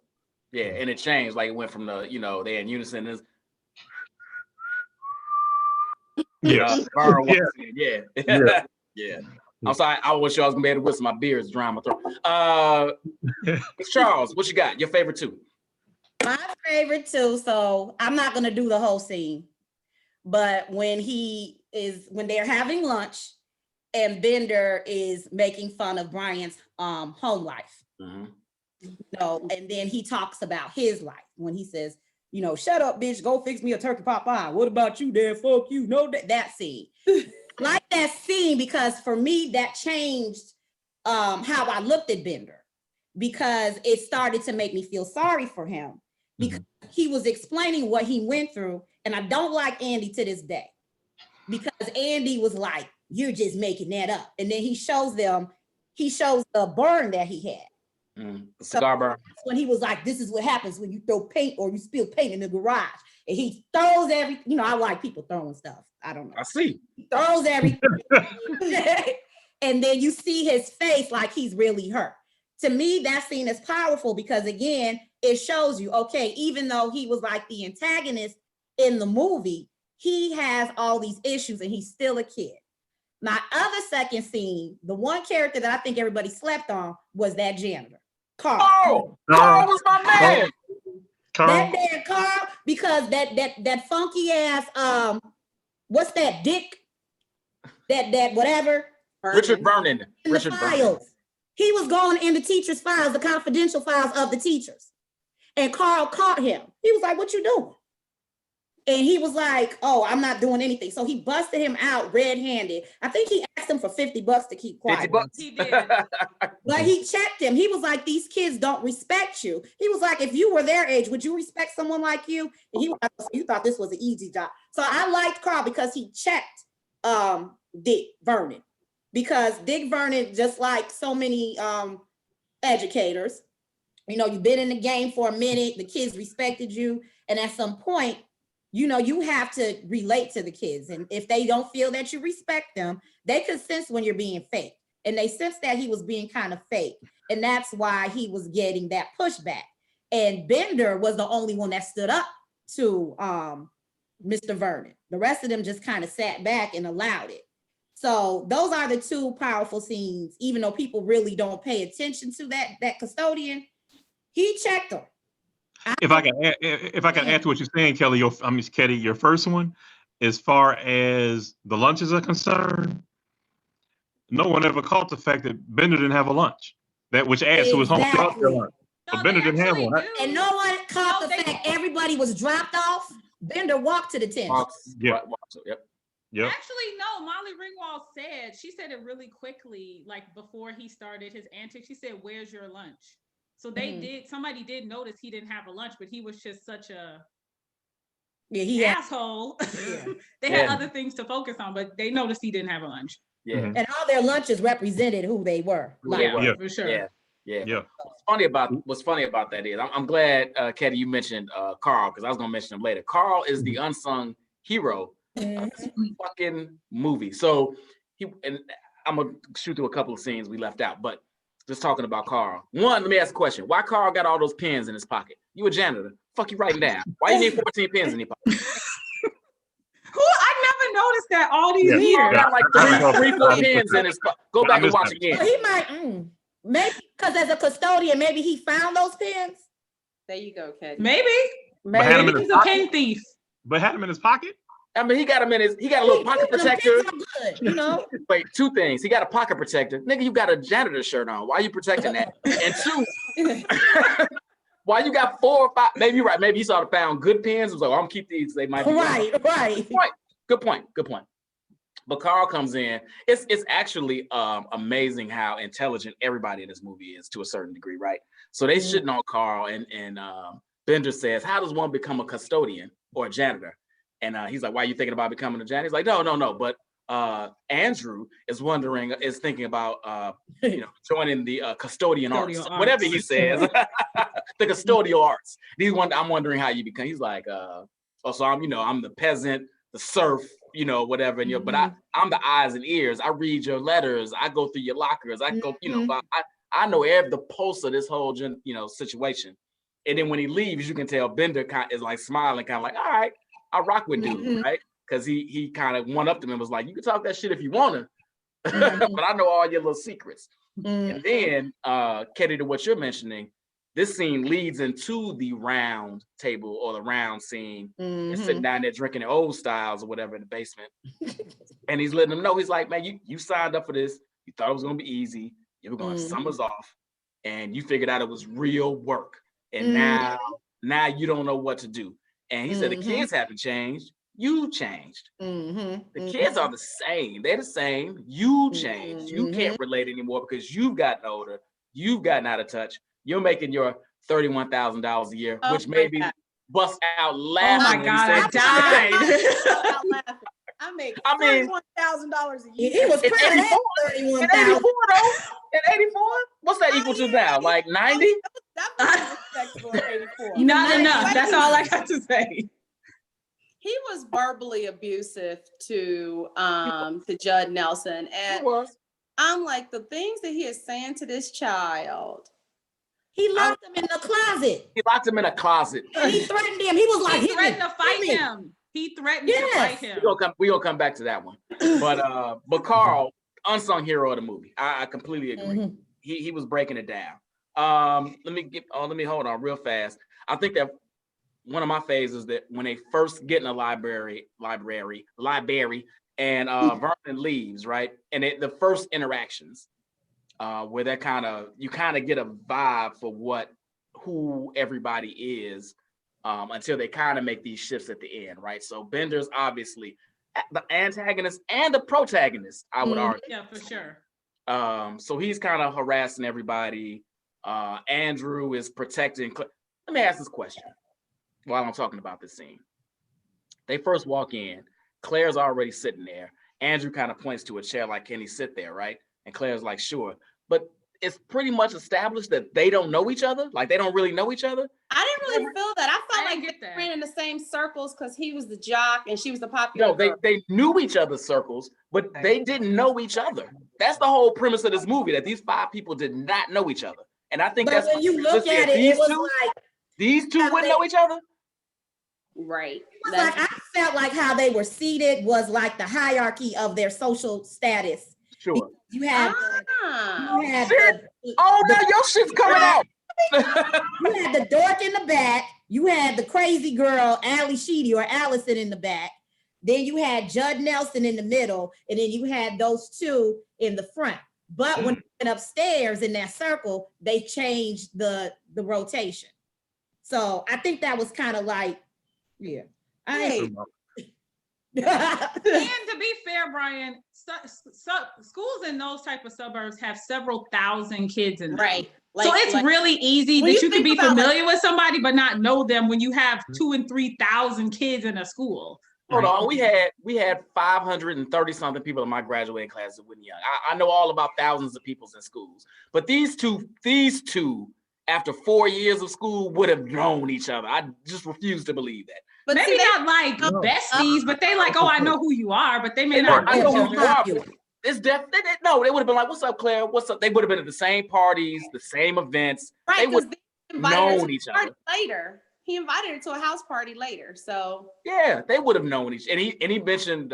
Yeah, and it changed. Like it went from the, they in unison. Yes. Yeah. Yeah. I'm sorry. I wish I was gonna be able to whistle. My beer is drying my throat. Charles, what you got? Your favorite two? My favorite two. So I'm not gonna do the whole scene, but when they're having lunch, and Bender is making fun of Brian's home life. Mm-hmm. And then he talks about his life when he says, shut up, bitch, go fix me a turkey pot pie. What about you, Dad? Fuck you. No, that scene. Like that scene, because for me, that changed how I looked at Bender, because it started to make me feel sorry for him, because he was explaining what he went through. And I don't like Andy to this day, because Andy was like, you're just making that up. And then he shows the burn that he had. The cigar burn. When he was like, this is what happens when you throw paint or you spill paint in the garage. And he throws I like people throwing stuff. I don't know. I see. He throws everything. And then you see his face like he's really hurt. To me, that scene is powerful because, again, it shows you, okay, even though he was like the antagonist in the movie, he has all these issues and he's still a kid. My other second scene, the one character that I think everybody slept on, was that janitor, Carl. Oh, Carl was my man. That damn Carl, because that funky ass, what's that, Dick? That whatever. Richard Vernon. Richard Vernon. He was going in the teachers' files, the confidential files of the teachers. And Carl caught him. He was like, what you doing? And he was like, oh, I'm not doing anything. So he busted him out red-handed. I think he asked him for $50 to keep quiet. $50. He did. But he checked him. He was like, these kids don't respect you. He was like, if you were their age, would you respect someone like you? And he was like, you thought this was an easy job. So I liked Carl because he checked Dick Vernon. Because Dick Vernon, just like so many educators, you've been in the game for a minute, the kids respected you. And at some point, you have to relate to the kids. And if they don't feel that you respect them, they could sense when you're being fake. And they sensed that he was being kind of fake. And that's why he was getting that pushback. And Bender was the only one that stood up to Mr. Vernon. The rest of them just kind of sat back and allowed it. So those are the two powerful scenes, even though people really don't pay attention to that custodian. He checked them. If I can add to what you're saying, Kelly, Ketty, your first one, as far as the lunches are concerned, no one ever caught the fact that Bender didn't have a lunch. Which adds to his home lunch. But Bender didn't have one. And no one caught the fact everybody was dropped off. Bender walked to the tent. Yep. Actually, no, Molly Ringwald she said it really quickly, like before he started his antics. She said, where's your lunch? So somebody did notice he didn't have a lunch, but he was just such a asshole. Yeah. They had other things to focus on, but they noticed he didn't have a lunch. Yeah. And all their lunches represented who they were. For sure. Yeah. What's funny about that is I'm glad, Katie, you mentioned Carl, because I was gonna mention him later. Carl is the unsung hero of this fucking movie. So and I'm gonna shoot through a couple of scenes we left out, but just talking about Carl. One, let me ask a question. Why Carl got all those pens in his pocket? You a janitor. Fuck you writing down. Why you need 14 pens in your pocket? I never noticed that all these years. Carl got like 3-4 pens in his pocket. Go back and watch again. Well, he might, maybe, because as a custodian, maybe he found those pens. There you go, Kat. Maybe he's a pen thief. But had him in his pocket? I mean, he got a little pocket protector. Good, Wait, two things. He got a pocket protector. Nigga, you got a janitor shirt on. Why are you protecting that? And two, why you got 4 or 5? Maybe you're right. Maybe he saw the found good pens. Was like, I'm gonna keep these. They might be right. Good point. But Carl comes in. It's actually amazing how intelligent everybody in this movie is to a certain degree, right? So they shitting on Carl, and Bender says, how does one become a custodian or a janitor? And he's like, why are you thinking about becoming a janitor? He's like, no. But Andrew is thinking about joining the custodian arts, whatever he says, the custodial arts. I'm wondering how you become. He's like, so I'm the peasant, the serf, whatever. And but I'm the eyes and ears. I read your letters. I go through your lockers. I go, I know the pulse of this whole situation. And then when he leaves, you can tell Bender is like smiling, kind of like, all right, I rock with dude, right? Because he kind of went up to him and was like, you can talk that shit if you want to, but I know all your little secrets. And then, Katie, to what you're mentioning, this scene leads into the round table or the round scene. They're sitting down there drinking the old styles or whatever in the basement. And he's letting them know, he's like, man, you signed up for this. You thought it was going to be easy. You were going to summers off. And you figured out it was real work. And now you don't know what to do. And he said, the kids haven't changed. You changed. The kids are the same. They're the same. You changed. You can't relate anymore because you've gotten older. You've gotten out of touch. You're making your $31,000 a year, which maybe bust out laughing. Oh my God, I died. I make $31,000 a year. He was in 84, in 84 though. In 84, what's that equal to now? Like 90? That's respectable in 84. Not enough. That's all I got to say. He was verbally abusive to Judd Nelson, and I'm like, the things that he is saying to this child. He locked him in the closet. He locked him in a closet. And he threatened him. He was like, he threatened to fight him. He threatened to fight him. We're gonna come back to that one. But Carl, unsung hero of the movie. I completely agree. He was breaking it down. Let me hold on real fast. I think that one of my phases is that when they first get in the library, and Vernon leaves, right? And the first interactions, where you kind of get a vibe for who everybody is, until they kind of make these shifts at the end, right? So Bender's obviously the antagonist and the protagonist, I would argue. Yeah, for sure. So he's kind of harassing everybody. Andrew is protecting. Let me ask this question while I'm talking about this scene. They first walk in. Claire's already sitting there. Andrew kind of points to a chair like, can he sit there, right? And Claire's like, sure. But it's pretty much established that they don't know each other. Like, they don't really know each other. I didn't really feel that. I felt like they ran in the same circles because he was the jock and she was the popular girl. They knew each other's circles, but they didn't know each other. That's the whole premise of this movie, that these 5 people did not know each other. And I think that's when you look at it, it was like these two wouldn't know each other. Right. It was like, I felt like how they were seated was like the hierarchy of their social status. Sure. You had now your shit's coming out. You had the dork in the back. You had the crazy girl, Ali Sheedy or Allison in the back. Then you had Judd Nelson in the middle. And then you had those 2 in the front. But when they went upstairs in that circle, they changed the rotation. So I think that was kind of like, And to be fair, Brian, schools in those type of suburbs have several thousand kids in them. Right. So it's really easy that you can be familiar with somebody but not know them when you have 2,000 and 3,000 kids in a school. Hold on, we had 530 something people in my graduating class that were young. I know all about thousands of people in schools, but these two, after 4 years of school, would have known each other. I just refuse to believe that. But maybe not like besties, but they like, I know who you are, but they may not. I know who you are. It's definitely no. They would have been like, "What's up, Claire? What's up?" They would have been at the same parties, the same events. Right, they would have known each other later. He invited her to a house party later, so yeah, they would have known each. And he mentioned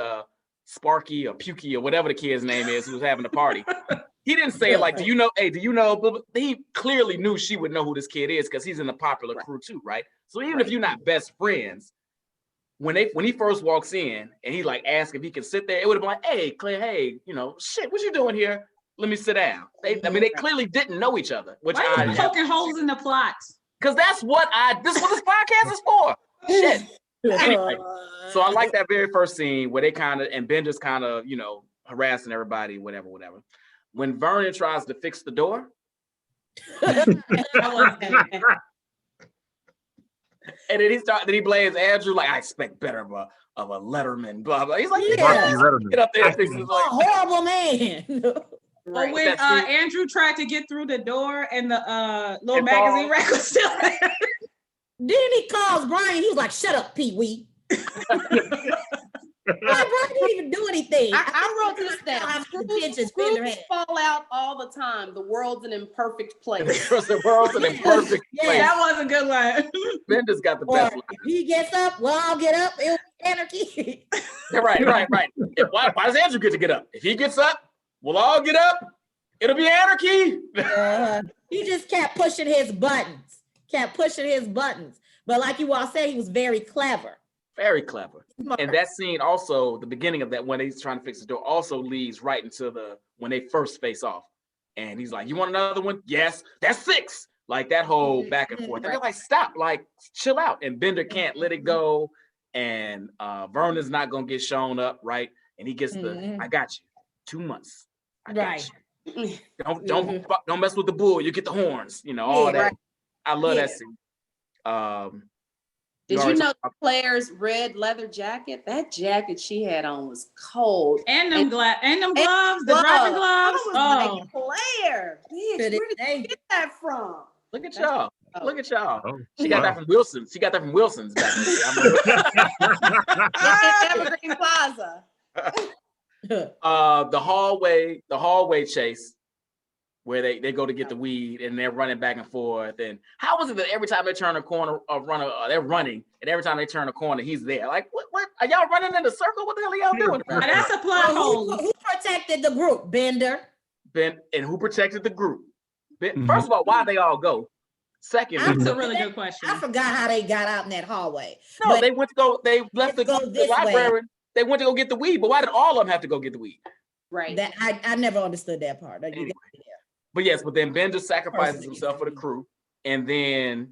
Sparky or Pukey or whatever the kid's name is who was having the party. He didn't say it like, do you know? Hey, do you know? But he clearly knew she would know who this kid is because he's in the popular crew too, right? So even if you're not best friends, when he first walks in and he like asks if he can sit there, it would have been like, hey, Claire, hey, shit, what you doing here? Let me sit down. They clearly didn't know each other. Which why are you poking holes in the plot? Because this is what this podcast is for. Shit. Anyway, so I like that very first scene where they kind of, and Bender's kind of, harassing everybody, whatever. When Vernon tries to fix the door. And then he blames Andrew like, I expect better of a of a letterman, blah blah. He's like, Yeah. get up there and fix it. A horrible man. Or when Andrew tried to get through the door and the little And magazine Paul- rack was still there. Then he calls Brian. He was like, "Shut up, Pee Wee." Brian didn't even do anything. I wrote this down. How much attention Screws Bender had. fall out all the time. The world's an imperfect place. The world's an imperfect Yeah. place. That was a good line. Bender's got the Or best line. if he gets up, well, I'll get up. It'll be anarchy. Yeah, right. Why does Andrew get to get up? If he gets up, we'll all get up. It'll be anarchy. He just kept pushing his buttons. But like you all said, he was very clever. Very clever. And that scene also, the beginning of that, when he's trying to fix the door, also leads right into when they first face off. And he's like, "You want another one?" "Yes." "That's 6." Like that whole back and forth. And they're like, "Stop, like, chill out." And Bender can't let it go. And Vernon's not gonna get shown up, right? And he gets "I got you. 2 months. I got you. Don't mess with the bull. You get the horns." You know, all that. Right. I love that scene. Did you know Claire's red leather jacket? That jacket she had on was cold. And them gloves, the driving gloves. Oh, like, Claire, bitch, where did you get that from? Look at y'all. Look at y'all. Oh, she got that from Wilson. She got that from Wilson's back in the day. Evergreen Plaza. The hallway chase, where they go to get the weed and they're running back and forth. And how was it that every time they turn a corner, they're running, and every time they turn a corner, he's there? Like, what? Are y'all running in a circle? What the hell are y'all doing? That's a plot hole. Who protected the group? Bender. And who protected the group? First of all, why they all go? Second, that's a really good question. I forgot how they got out in that hallway. No, they left the library. They went to go get the weed, but why did all of them have to go get the weed? Right. That I never understood that part. Anyway. But yes, but then Bender sacrifices himself for the crew, and then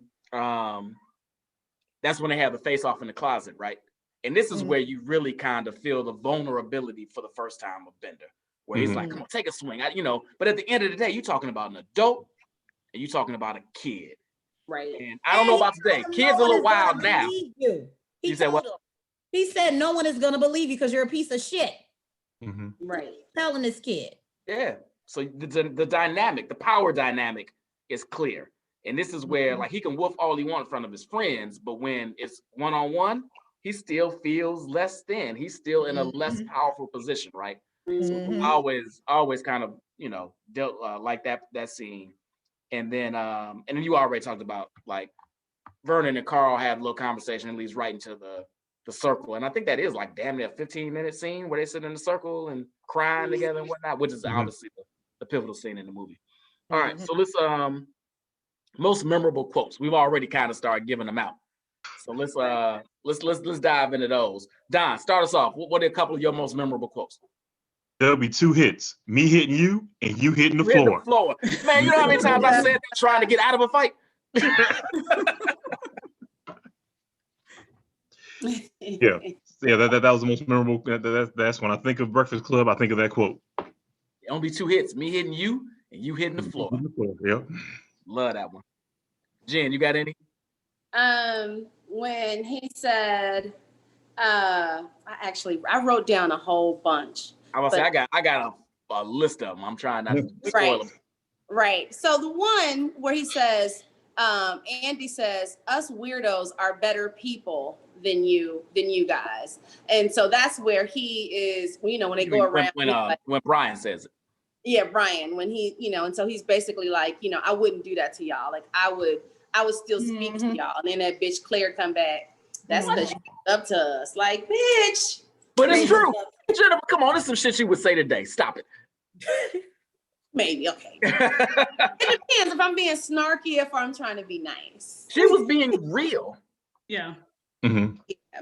that's when they have the face-off in the closet, right? And this is where you really kind of feel the vulnerability for the first time of Bender, where he's like, "Come on, take a swing," But at the end of the day, you're talking about an adult, and you're talking about a kid, right? And I don't know about today. Kids are a little wild now. He said what? He said, "No one is gonna believe you because you're a piece of shit." Right. Telling this kid. Yeah. So the dynamic, the power dynamic is clear. And this is where like he can woof all he wants in front of his friends, but when it's one-on-one, he still feels less than. He's still in a less powerful position, right? So always kind of, dealt like that scene. And then you already talked about like Vernon and Carl had a little conversation and leads right into the circle. And I think that is like damn near a 15-minute scene where they sit in the circle and crying together and whatnot, which is obviously the pivotal scene in the movie. All right, so let's most memorable quotes. We've already kind of started giving them out. So let's dive into those. Don, start us off. What are a couple of your most memorable quotes? There'll be 2 hits: me hitting you and you hitting the floor. Man, you know how many times I said that trying to get out of a fight? Yeah, that was the most memorable. That's when I think of Breakfast Club, I think of that quote. Only 2 hits: me hitting you and you hitting the floor. Yep. Love that one. Jen, you got any? When he said, I wrote down a whole bunch. I got a list of them. I'm trying not to spoil them. Right. So the one where he says, Andy says, "Us weirdos are better people than you guys," and so that's where he is. When they go around when Brian says it. Yeah, Brian. When he, and so he's basically like, I wouldn't do that to y'all. Like I would still speak to y'all. And then that bitch Claire come back. That's because she up to us. Like, bitch. But it's true. Jennifer, come on, there's some shit she would say today. Stop it. Maybe, okay. It depends if I'm being snarky, if I'm trying to be nice. She was being real. Yeah. Yeah.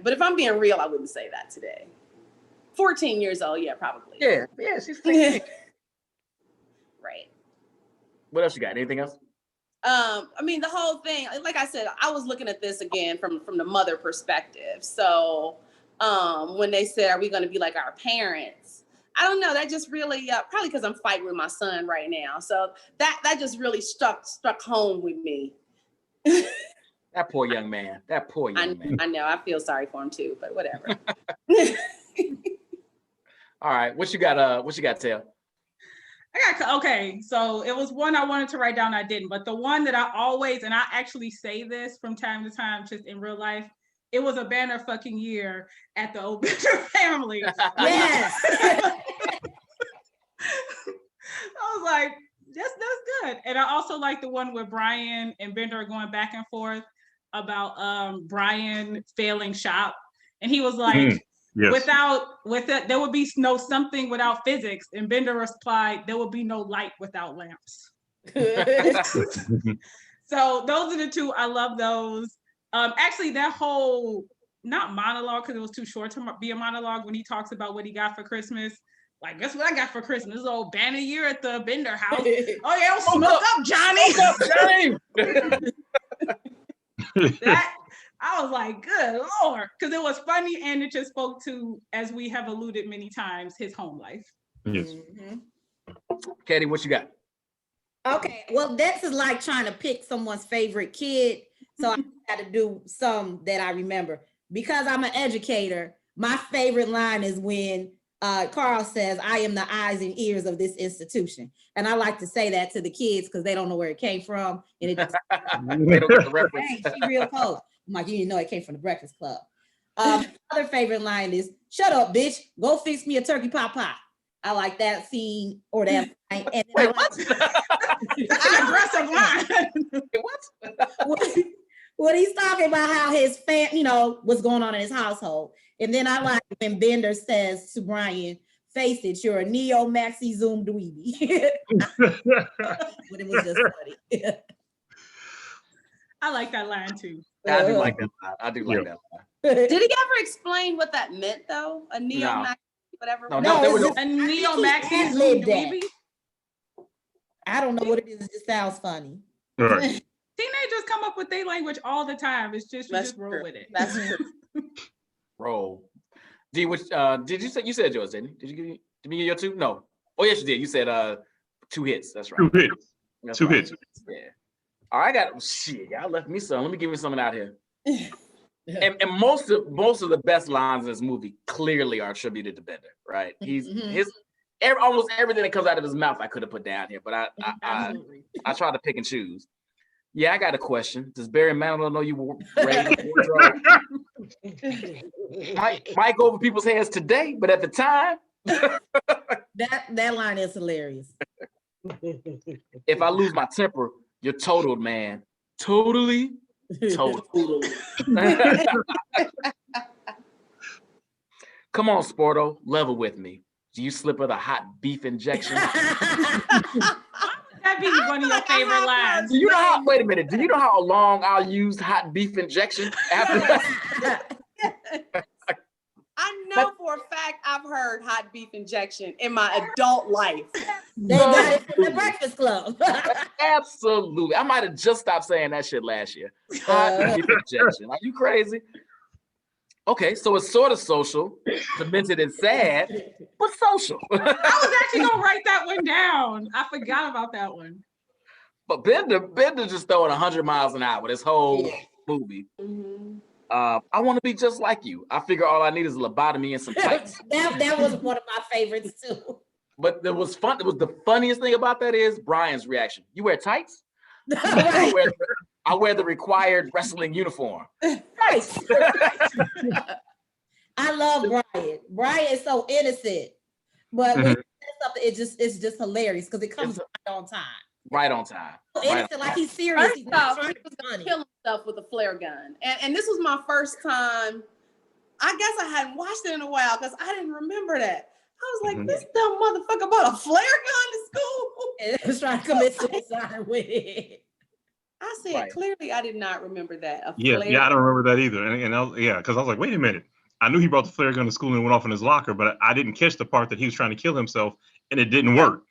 But if I'm being real, I wouldn't say that today. 14 years old, yeah, probably. Yeah, she's thinking. Right. What else you got? Anything else? The whole thing, like I said, I was looking at this again from the mother perspective. So when they said, "Are we going to be like our parents?" I don't know. That just really, probably because I'm fighting with my son right now. So that just really struck home with me. That poor young man. That poor young man. I know. I feel sorry for him too, but whatever. All right, what you got? What you got, Tail? Okay, so it was one I wanted to write down, I didn't, but the one that I always, and I actually say this from time to time, just in real life, it was a banner fucking year at the old Bender family. Yes. I was like, that's good. And I also like the one where Brian and Bender are going back and forth about Brian failing shop. And he was like, Yes. With it, there would be no something without physics. And Bender replied, there would be no light without lamps. So those are the two. I love those. Actually, that whole, not monologue, because it was too short to be a monologue, when he talks about what he got for Christmas. Like, guess what I got for Christmas? This old banner year at the Bender house. Oh yeah, smoke up, Johnny. Smoke up, Johnny. That, I was like, good Lord, because it was funny and it just spoke to, as we have alluded many times, his home life. Yes. Katie, what you got? Okay, well, this is like trying to pick someone's favorite kid. So I got to do some that I remember. Because I'm an educator, my favorite line is when Carl says, I am the eyes and ears of this institution. And I like to say that to the kids because they don't know where it came from. And it just, They don't get the reference. hey, she real close. I'm like, you didn't know it came from the Breakfast Club. Other favorite line is, shut up, bitch. Go fix me a turkey pot pie. I like that scene or that line. And then Wait, what? That's an aggressive line. What? when he's talking about how his what's going on in his household. And then I like when Bender says to Brian, face it, you're a neo maxi zoom dweeby. But it was just funny. I like that line too. I do like that line. I do like that line. Did he ever explain what that meant though? A neo No. max, whatever. No, there was no. A neo maxi ad-libbed that. dweeby. I don't know what it is. It just sounds funny. Right. Teenagers come up with their language all the time. It's just, you That's just roll true. with it. That's true. Roll. D, which did you say? You said yours, didn't you? Did me give your two? No. Oh yes, you did. You said 2 hits. That's right. 2 hits. That's 2 right. hits. Yeah. All right, I got shit. Y'all left me some. Let me give you something out here. And most of the best lines in this movie clearly are attributed to Bender, right? He's almost everything that comes out of his mouth I could have put down here, but I try to pick and choose. Yeah, I got a question. Does Barry Manilow know you were raised in wardrobe? Might go over people's heads today, but at the time, that line is hilarious. if I lose my temper, you're totaled, man. Totally. Come on, Sporto, level with me. Do you slip her the hot beef injection? That'd be one of your favorite lines. Do you know how? Wait a minute. Do you know how long I'll use hot beef injection after that? I know for a fact I've heard hot beef injection in my adult life. They got it from the Breakfast Club. Absolutely. I might have just stopped saying that shit last year. Hot beef injection. Are you crazy? Okay, so it's sort of social, demented and sad, but social. I was actually gonna write that one down. I forgot about that one. But Bender just throwing 100 miles an hour this whole movie. Mm-hmm. I want to be just like you. I figure all I need is a lobotomy and some tights. that was one of my favorites too. But it was fun. It was the funniest thing about that is Brian's reaction. You wear tights? I wear the required wrestling uniform. Right. I love Brian. Brian is so innocent, but when he says something, it's just hilarious because it comes right on time. Right on time. So innocent, like he's serious. He's not trying to be He funny. kill himself with a flare gun. And this was my first time. I guess I hadn't watched it in a while because I didn't remember that. I was like, this dumb motherfucker bought a flare gun to school. And he was trying to commit suicide with it. I said, clearly I did not remember that. Yeah, I don't remember that either. And because I was like, wait a minute. I knew he brought the flare gun to school and went off in his locker, but I didn't catch the part that he was trying to kill himself and it didn't work.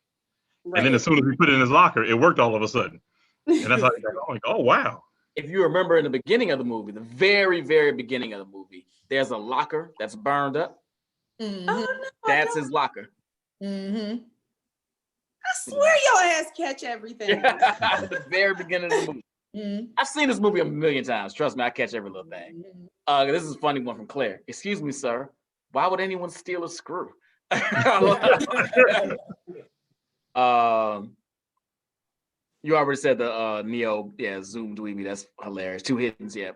Right. And then as soon as he put it in his locker, it worked all of a sudden. And that's how I'm like, oh, wow. If you remember in the beginning of the movie, the very, very beginning of the movie, there's a locker that's burned up. Mm-hmm. Oh, no, That's his locker. Mm-hmm. I swear your ass catch everything. At the very beginning of the movie. I've seen this movie a million times. Trust me, I catch every little thing. This is a funny one from Claire. Excuse me, sir. Why would anyone steal a screw? You already said the Neo, Zoom dweeby. That's hilarious. 2 hiddens, yeah.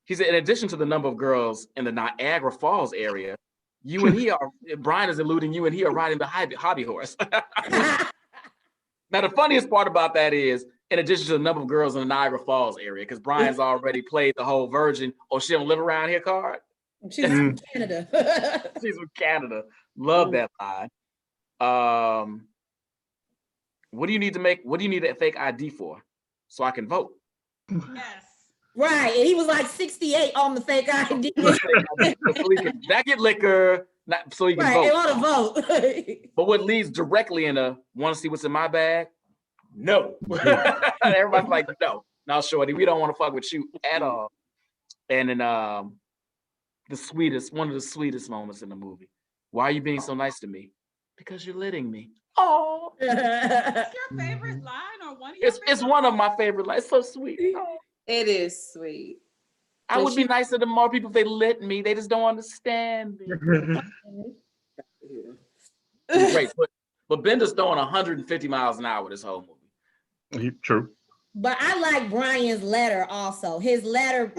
He said, in addition to the number of girls in the Niagara Falls area, Brian is alluding you and he are riding the hobby horse. Now, the funniest part about that is, in addition to the number of girls in the Niagara Falls area, because Brian's already played the whole virgin, she don't live around here card. She's from Canada. She's from Canada. Love that line. What do you need a fake ID for? So I can vote. Yes. Right. And he was like 68 on the fake ID. So he can get liquor, so he can vote. They want to vote. But what leads directly into, want to see what's in my bag? No. Everybody's like, no, shorty, we don't want to fuck with you at all. And then one of the sweetest moments in the movie. Why are you being so nice to me? Because you're letting me. Oh. What's your favorite line or one of your It's one of my favorite lines. It's so sweet. Oh. It is sweet. I would be nicer to more people if they let me. They just don't understand me. Great. But Bender's throwing 150 miles an hour this whole movie. True. But I like Brian's letter also. His letter,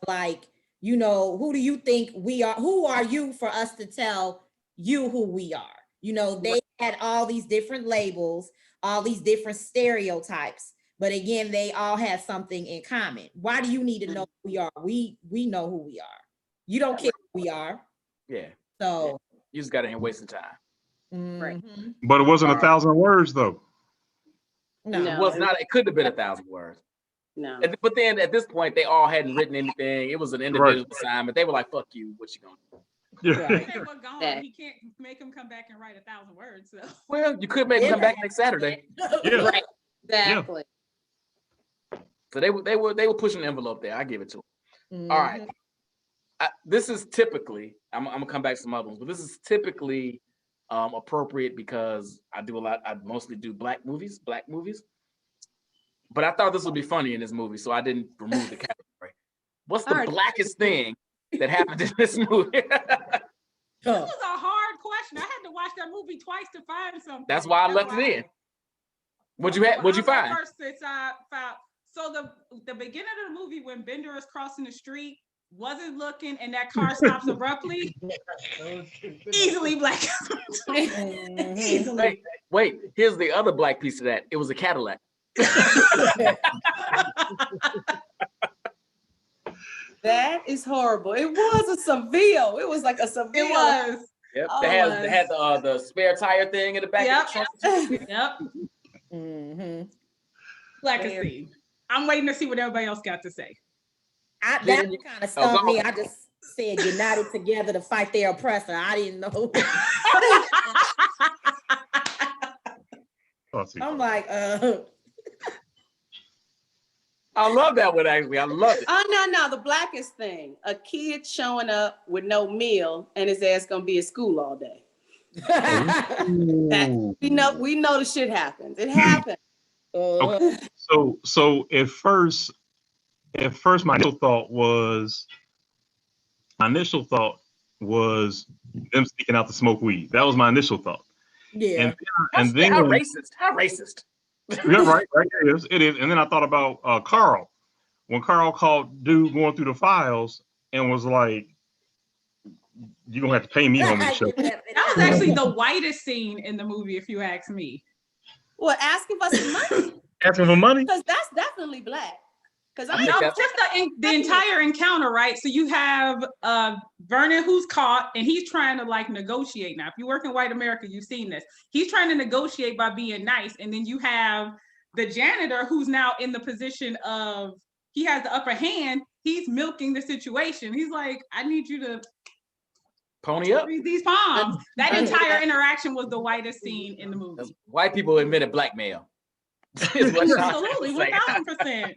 like, who do you think we are? Who are you for us to tell you who we are? They had all these different labels, all these different stereotypes. But again, they all have something in common. Why do you need to know who we are? We know who we are. You don't care who we are. Yeah. So you just got in here wasting time. Right. But it wasn't 1,000 words though. No. It was not. It couldn't have been 1,000 words. No. But then at this point, they all hadn't written anything. It was an individual assignment. They were like, "Fuck you. What you gonna do?" Yeah. They were gone. He can't make him come back and write 1,000 words. So. Well, you could make him come back next Saturday. Yeah. Right. Exactly. So they were pushing the envelope there. I give it to them. All right. This is typically, I'm gonna come back to some other ones, but this is typically appropriate because I mostly do black movies. But I thought this would be funny in this movie, so I didn't remove the category. What's the blackest thing that happened in this movie? This was a hard question. I had to watch that movie twice to find something. That's why I left it in. What'd you find? So the beginning of the movie when Bender is crossing the street, wasn't looking, and that car stops abruptly. Easily black. Mhm. Wait, here's the other black piece of that. It was a Cadillac. That is horrible. It was a Seville. It was like a Seville. It was. Yep. They had the spare tire thing in the back of the trunk. Yep. Mhm. Black as sea. I'm waiting to see what everybody else got to say. That kind of stumped me. I just said united together to fight their oppressor. I didn't know. I'm like, I love that one, actually. I love it. Oh, no. The blackest thing. A kid showing up with no meal and his ass gonna be at school all day. We know the shit happens. It happens. Okay. So at first my initial thought was them sneaking out to smoke weed. That was my initial thought. yeah. And then how racist. Yeah, right. It is. And then I thought about Carl. When Carl called dude going through the files and was like, "You're gonna have to pay me on this show." That was actually the whitest scene in the movie, if you ask me. Well, asking for some money. Asking for money? Because that's definitely black. Because Just the entire encounter, right? So you have Vernon who's caught and he's trying to like negotiate. Now, if you work in white America, you've seen this. He's trying to negotiate by being nice. And then you have the janitor who's now in the position of, he has the upper hand. He's milking the situation. He's like, I need you to pony up. read these palms. That entire interaction was the whitest scene in the movie. White people invented blackmail. Absolutely, 1,000%.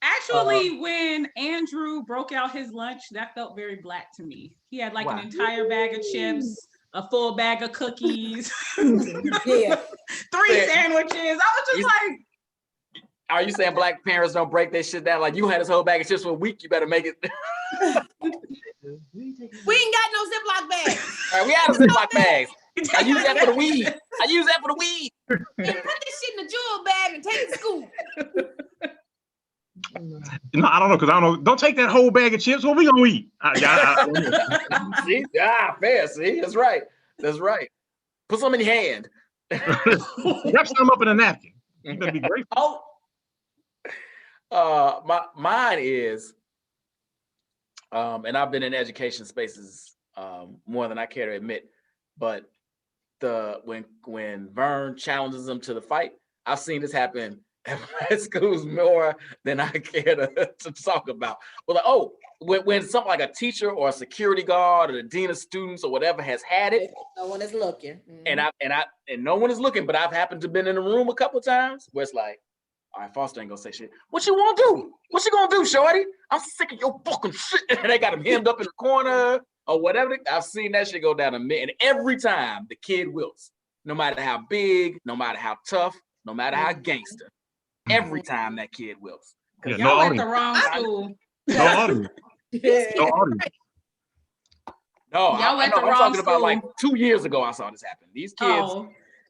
Actually, when Andrew broke out his lunch, that felt very black to me. He had like an entire bag of chips, a full bag of cookies, Yeah. 3 sandwiches. I was just like, are you saying black parents don't break their shit down? Like, you had this whole bag of chips for a week, you better make it. We ain't got no Ziploc bags. All right, we had a Ziploc bags. I use that for the weed. Man, put this shit in the jewel bag and take it to school. No, I don't know, because I don't know. Don't take that whole bag of chips. What we gonna eat? See? Fair. See, that's right. Put some in your hand. Wrap some up in a napkin. You better be grateful. Mine is, and I've been in education spaces more than I care to admit, but when Vern challenges them to the fight, I've seen this happen at my schools more than I care to talk about. But like, when something like a teacher or a security guard or the dean of students or whatever has had it, no one is looking, and no one is looking, but I've happened to been in the room a couple of times where it's like, all right, Foster ain't gonna say shit. What you want to do? What you gonna do, shorty? I'm sick of your fucking shit. And they got him hemmed up in the corner or whatever. I've seen that shit go down a minute. And every time the kid wilts, no matter how big, no matter how tough, no matter how gangster, every time that kid wilts. Yeah, y'all went the wrong school. No audience. No audience. No, Y'all went I'm the wrong talking about school. like 2 years ago. I saw this happen. These kids,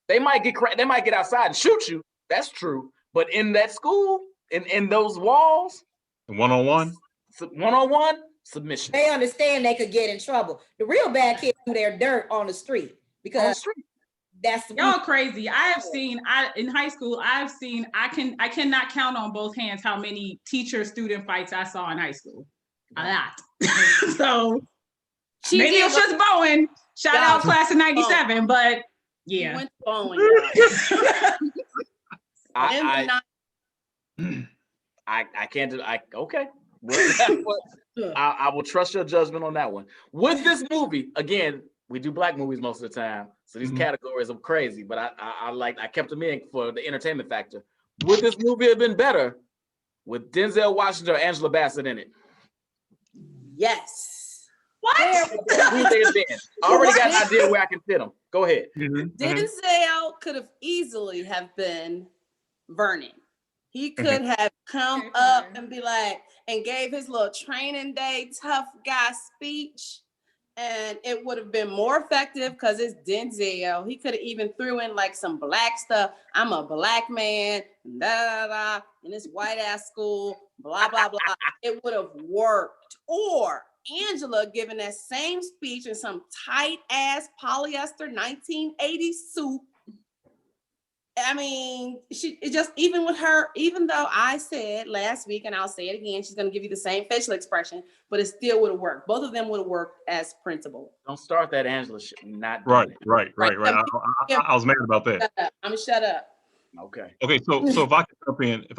they might get outside and shoot you. That's true. But in that school, in those walls, one-on-one submission. they understand they could get in trouble. The real bad kids do their dirt on the street because that's y'all crazy. In high school, I cannot count on both hands how many teacher-student fights I saw in high school. A lot. So maybe it was just Bowen. Shout out class of 97, but yeah. Went to Bowen, I can't do. Okay. I will trust your judgment on that one. With this movie, again, we do black movies most of the time, so these categories are crazy. But I kept them in for the entertainment factor. Would this movie have been better with Denzel Washington or Angela Bassett in it? Yes. What? Who they have been? I already got an idea where I can fit them. Go ahead. Denzel could have easily have been Vernon. He could have come up and be like, and gave his little training day tough guy speech, and it would have been more effective because it's Denzel. He could have even threw in like some black stuff. I'm a black man, da da da, in this white ass school, blah blah blah. It would have worked. Or Angela giving that same speech in some tight ass polyester 1980s suit. I mean, even with her, even though I said last week, and I'll say it again, she's going to give you the same facial expression, but it still would have worked. Both of them would have worked as principal. Don't start that Angela shit. Not right. I was mad about that. I'm gonna shut up. Okay. So if I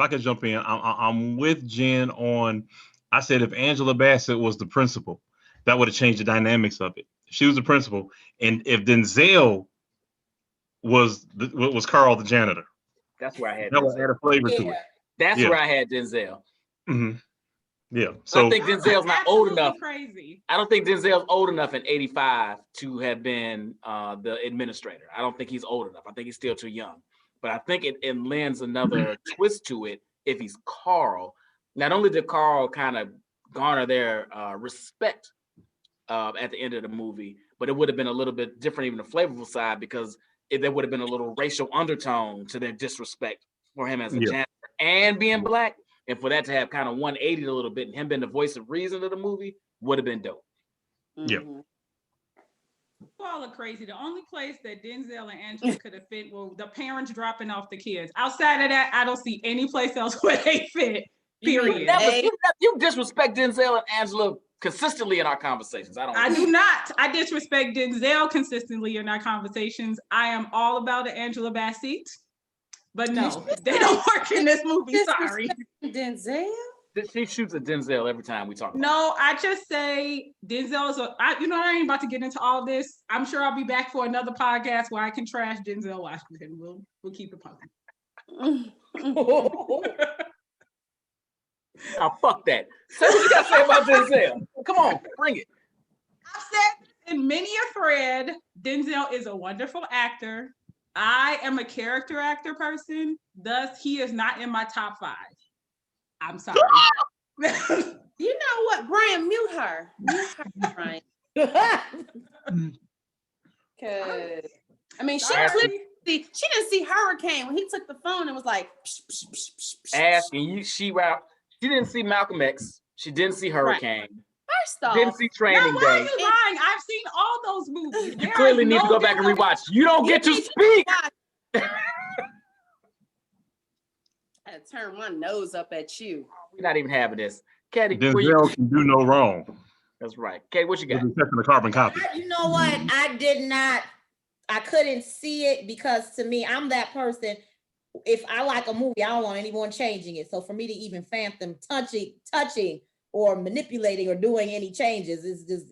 could jump in, I'm with Jen on. I said if Angela Bassett was the principal, that would have changed the dynamics of it. She was the principal, and if Denzel was Carl the janitor, that's where I had. That would add a flavor to it. That's where I had Denzel. Mm-hmm. Yeah. So I think Denzel's not old enough. Crazy. I don't think Denzel's old enough in '85 to have been the administrator. I don't think he's old enough. I think he's still too young. But I think it lends another twist to it if he's Carl. Not only did Carl kind of garner their respect at the end of the movie, but it would have been a little bit different, even the flavorful side, because there would have been a little racial undertone to their disrespect for him as a janitor and being black. And for that to have kind of 180 a little bit and him being the voice of reason of the movie would have been dope. Yeah. You all are crazy. The only place that Denzel and Angela could have fit were the parents dropping off the kids. Outside of that, I don't see any place else where they fit. Period. You disrespect Denzel and Angela consistently in our conversations. I do not. I disrespect Denzel consistently in our conversations. I am all about the Angela Bassett, but no, they don't work in this movie. Sorry. Denzel? She shoots at Denzel every time we talk about No, I just say Denzel is I ain't about to get into all this. I'm sure I'll be back for another podcast where I can trash Denzel Washington. We'll keep it pumping. Now, fuck that. Say what you got to say about Denzel. Come on, bring it. I said in many a thread, Denzel is a wonderful actor. I am a character actor person, thus he is not in my top 5. I'm sorry. You know what, Brian? Mute her, Brian. Because I mean, she didn't see Hurricane when he took the phone and was like, psh, psh, psh, psh, psh. Asking you, she didn't see Malcolm X. She didn't see Hurricane. First off, Didn't see Training Why Day. are you lying? I've seen all those movies. You clearly need to go back and rewatch. You don't get to speak. I had to turn my nose up at you. We're not even having this. Katie, Denzel can do no wrong. That's right. Katie, what you got? With the carbon copy. You know what? I couldn't see it because to me, I'm that person. If I like a movie, I don't want anyone changing it. So for me to even fathom touching or manipulating or doing any changes,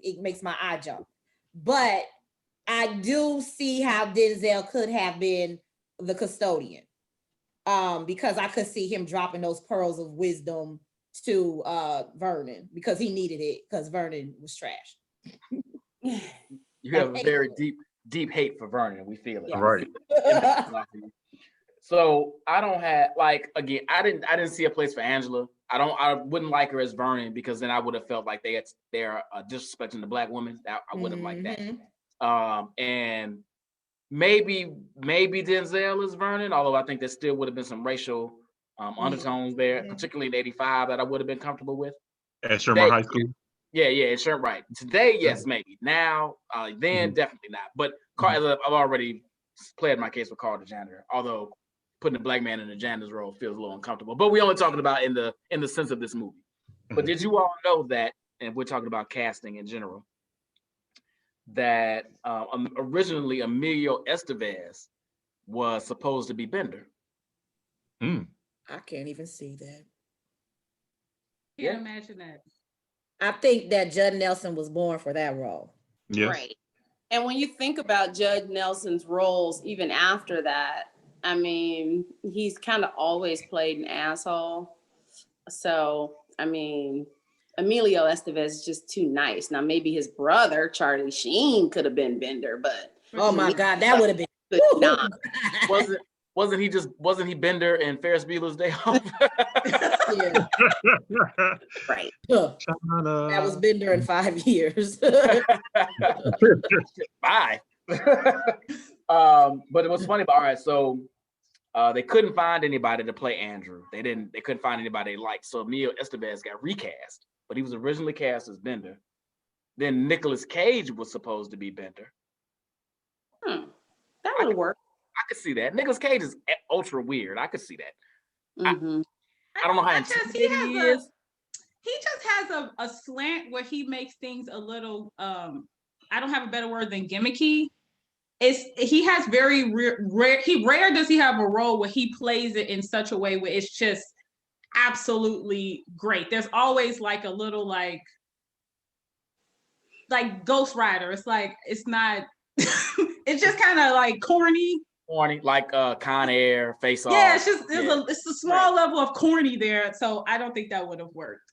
it makes my eye jump. But I do see how Denzel could have been the custodian. Because I could see him dropping those pearls of wisdom to Vernon because he needed it because Vernon was trash. You have a very deep hate for Vernon. We feel it. All right. So I don't have I didn't see a place for Angela. I wouldn't like her as Vernon because then I would have felt like they're disrespecting the Black woman. I would have liked that. And maybe Denzel is Vernon, although I think there still would have been some racial undertones there, particularly in '85 that I would have been comfortable with. At Sherman High School. Yeah, sure, right. Today, yes, maybe. Now, then, definitely not. But I've already played my case with Carl the janitor, although putting a Black man in the janitor's role feels a little uncomfortable. But we're only talking about in the sense of this movie. But did you all know that, and we're talking about casting in general, that originally Emilio Estevez was supposed to be Bender? I can't even see that. Can't imagine that. I think that Judd Nelson was born for that role. Yes. Right. And when you think about Judd Nelson's roles, even after that, I mean, he's kind of always played an asshole. So, I mean, Emilio Estevez is just too nice. Now, maybe his brother, Charlie Sheen, could have been Bender, but oh my God, that would have been not. Wasn't he Bender in Ferris Bueller's Day Off? yeah. Right. That was Bender in 5 years. Bye. But it was funny. All right, so they couldn't find anybody to play Andrew. They couldn't find anybody they liked. So Emilio Estevez got recast, but he was originally cast as Bender. Then Nicolas Cage was supposed to be Bender. That would work. I could see that. Nicolas Cage is ultra weird. I could see that. Mm-hmm. I don't know how intimidating he is. He just has a slant where he makes things a little, I don't have a better word than gimmicky. He has very rare does he have a role where he plays it in such a way where it's just absolutely great. There's always like a little like Ghost Rider. It's like, it's not, it's just kind of like corny, like Con Air, Face Off. Yeah, it's a small level of corny there. So I don't think that would have worked.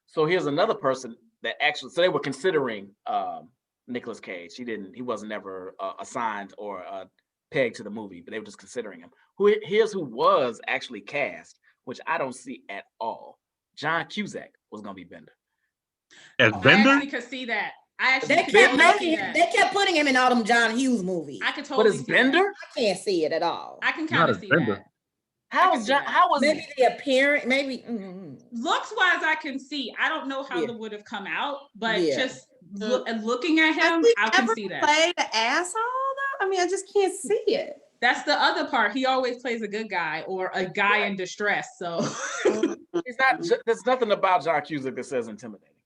So here's another person that actually, so they were considering Nicolas Cage. He wasn't ever assigned or pegged to the movie, but they were just considering him. Here's who was actually cast, which I don't see at all. John Cusack was gonna be Bender. As Bender? I actually could see that. They kept putting him in all them John Hughes movies. I could totally see Bender? That. I can't see it at all. I can kind of see Bender. that. How was maybe the appearance, maybe looks wise I can see. I don't know how it would have come out, but just looking at him, I can see that. Play the asshole though? I mean, I just can't see it. That's the other part. He always plays a good guy or a guy in distress. So he's not. There's nothing about John Cusack that says intimidating.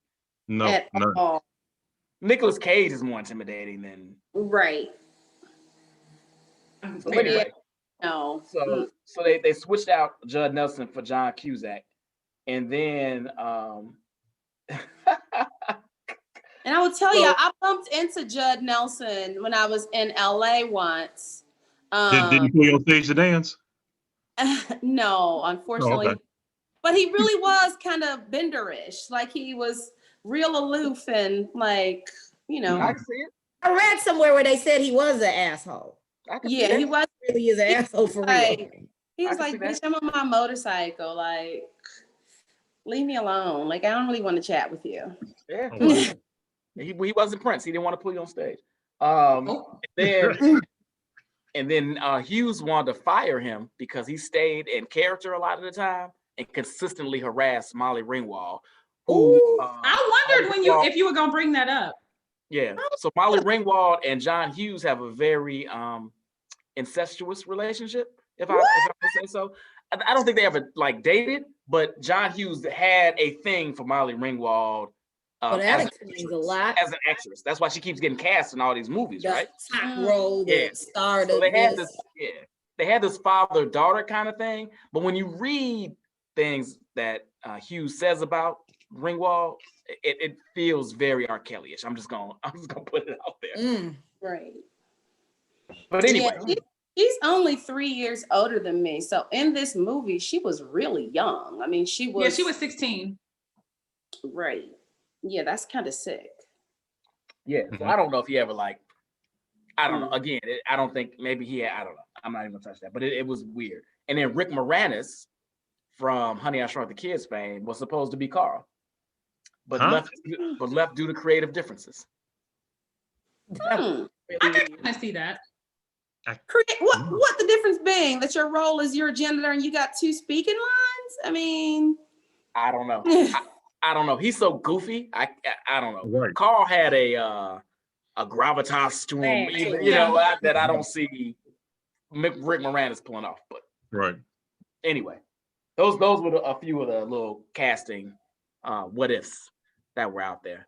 No. All. Nicolas Cage is more intimidating than right. So anyway, no. So they switched out Judd Nelson for John Cusack, and then and I will tell you, I bumped into Judd Nelson when I was in LA once. Did he play on stage to dance? No, unfortunately. Oh, okay. But he really was kind of Benderish. Like he was real aloof and like, you know. I can see it. I read somewhere where they said he was an asshole. Yeah, he was Really is an asshole for real. He was like, bitch, I'm on my motorcycle. Like, leave me alone. Like, I don't really want to chat with you. Yeah. Oh, wow. He wasn't Prince. He didn't want to put you on stage. Oh. And then Hughes wanted to fire him because he stayed in character a lot of the time and consistently harassed Molly Ringwald. Who I wondered if you were gonna bring that up. Yeah. So Molly Ringwald and John Hughes have a very incestuous relationship, if I may say so. I don't think they ever like dated, but John Hughes had a thing for Molly Ringwald. That explains a lot. As an actress. That's why she keeps getting cast in all these movies, right? Top role, the star. So they had this, they had this father-daughter kind of thing. But when you read things that Hughes says about Ringwald, it feels very R. Kelly-ish. I'm just gonna put it out there. Right. But anyway. Yeah, she's only 3 years older than me. So in this movie, she was really young. I mean, she was 16. Right. Yeah, that's kind of sick. Yeah. So I don't know if he ever I don't know. Again, I don't think maybe he had, I don't know. I'm not even gonna touch that, but it was weird. And then Rick Moranis from Honey, I Shrunk the Kids fame was supposed to be Carl, but left due to creative differences. I can kind of see that. What the difference being that your role is your gender and you got 2 speaking lines? I mean, I don't know. I don't know. He's so goofy. I don't know. Right. Carl had a gravitas to him, even, that I don't see Rick Moranis pulling off. But right. Anyway, those were a few of the little casting what ifs that were out there.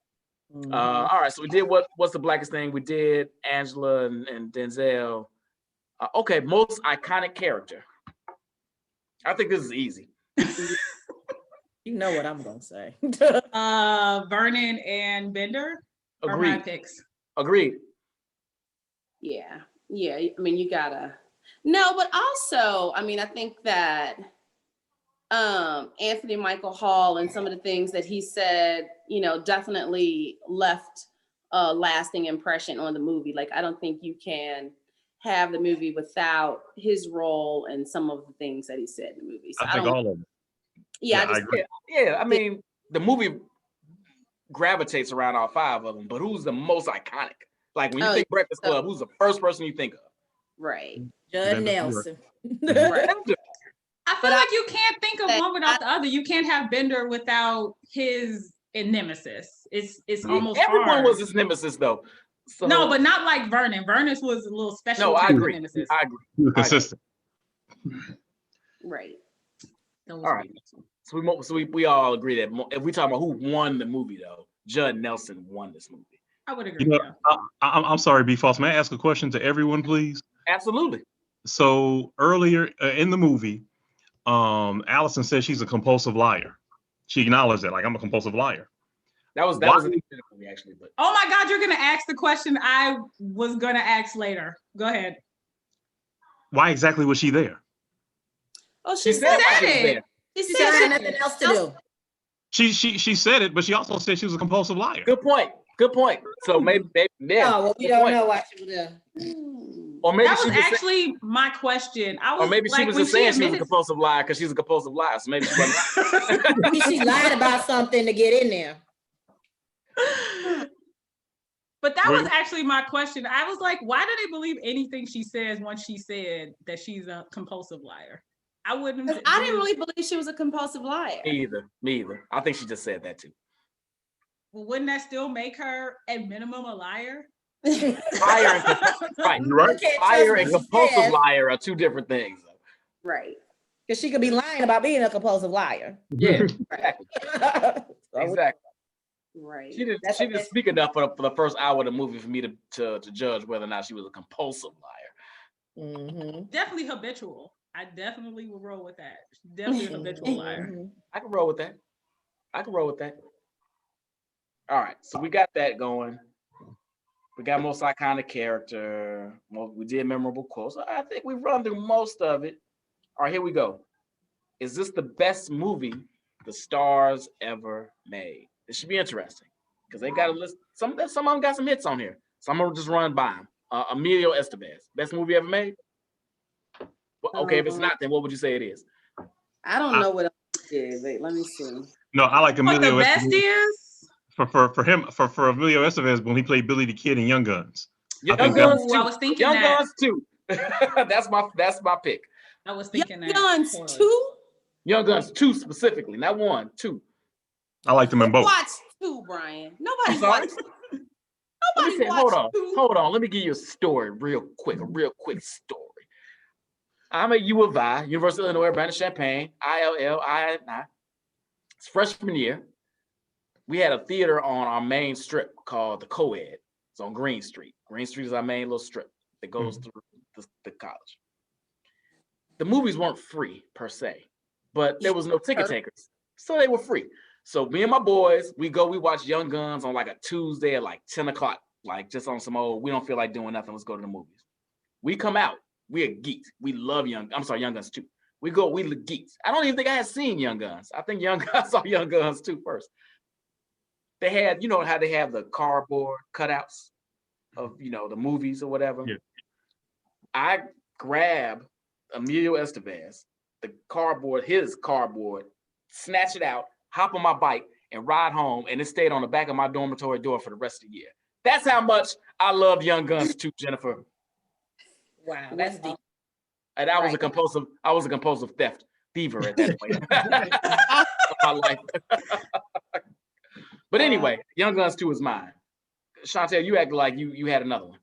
All right, so we did what's the blackest thing? We did Angela and Denzel. Okay, most iconic character. I think this is easy. You know what I'm gonna say. Vernon and Bender are Agreed. my picks. Agreed. Yeah. I mean, you gotta. No, but also, I mean, I think that Anthony Michael Hall and some of the things that he said, definitely left a lasting impression on the movie. Like, I don't think you can have the movie without his role and some of the things that he said in the movie. So I think all of them. Yeah, I agree. I mean, the movie gravitates around all 5 of them, but who's the most iconic? Like when you think Breakfast Club, who's the first person you think of? Right. Judd Nelson. Right. I feel like you can't think of one without the other. You can't have Bender without his nemesis. It's almost everyone hard. was his nemesis though. So, no, but not like Vernon. Vernon was a little special. No, I agree. Nemesis. I agree. He was consistent. Right. All right. So we all agree that if we talk about who won the movie though, Judd Nelson won this movie. I would agree. I'm sorry, B. False. May I ask a question to everyone, please? Absolutely. So earlier in the movie, Allison said she's a compulsive liar. She acknowledged that, like, I'm a compulsive liar. That was an movie actually, but oh my God, you're gonna ask the question I was gonna ask later. Go ahead. Why exactly was she there? Oh, she said it. She said had nothing else to do. She said it, but she also said she was a compulsive liar. Good point. So maybe yeah. Oh, well, we don't know why she was there. Or maybe that was actually my question. Or maybe she was just saying she was a compulsive liar because she's a compulsive liar. So maybe she wasn't lying. Maybe she lied about something to get in there. But that was actually my question. I was like, why do they believe anything she says once she said that she's a compulsive liar? I didn't really believe she was a compulsive liar. Me either. I think she just said that too. Well, wouldn't that still make her at minimum a liar? Liar and compulsive liar are 2 different things. Right. Because she could be lying about being a compulsive liar. Yeah, exactly. Exactly. Right. She didn't speak enough for the first hour of the movie for me to judge whether or not she was a compulsive liar. Mm-hmm. Definitely habitual. I definitely will roll with that. Definitely a habitual liar. I can roll with that. All right, so we got that going. We got most iconic character. We did memorable quotes. I think we've run through most of it. All right, here we go. Is this the best movie the stars ever made? This should be interesting because they got a list. Some of them got some hits on here. So I'm gonna just run by him. Emilio Estevez, best movie ever made. Well, okay, if it's not, then what would you say it is? I don't know what else it is. Wait, let me see. No, I like What the Emilio best Estevez. is? For Emilio Estevez when he played Billy the Kid in Young Guns. Young think Guns Ooh, 2. I was thinking Young that. Guns 2. That's my pick. I was thinking that. Guns totally. 2? Young Guns 2 specifically, not 1, 2. I liked them in both. Watch 2, Brian. I'm Nobody sorry? watched. Let me Nobody say, watched 2. hold on. Let me give you a story real quick, a real quick story. I'm at U of I, University of Illinois, Urbana-Champaign, ILL. It's freshman year. We had a theater on our main strip called the Co-Ed. It's on Green Street. Green Street is our main little strip that goes through the college. The movies weren't free per se, but there was no ticket takers, so they were free. So me and my boys, we watch Young Guns on like a Tuesday at like 10 o'clock, like just on some old, we don't feel like doing nothing, let's go to the movies. We come out, we are geeks. We love Young Guns 2. We the geeks. I don't even think I had seen Young Guns. I think I saw Young Guns 2 first. They had, you know how they have the cardboard cutouts of, the movies or whatever. Yeah. I grab Emilio Estevez, his cardboard, snatch it out, hop on my bike, and ride home, and it stayed on the back of my dormitory door for the rest of the year. That's how much I love Young Guns 2, Jennifer. Wow, that's deep. And I was a compulsive thiever at that point of my life. But anyway, Young Guns 2 is mine. Chantel, you act like you had another one.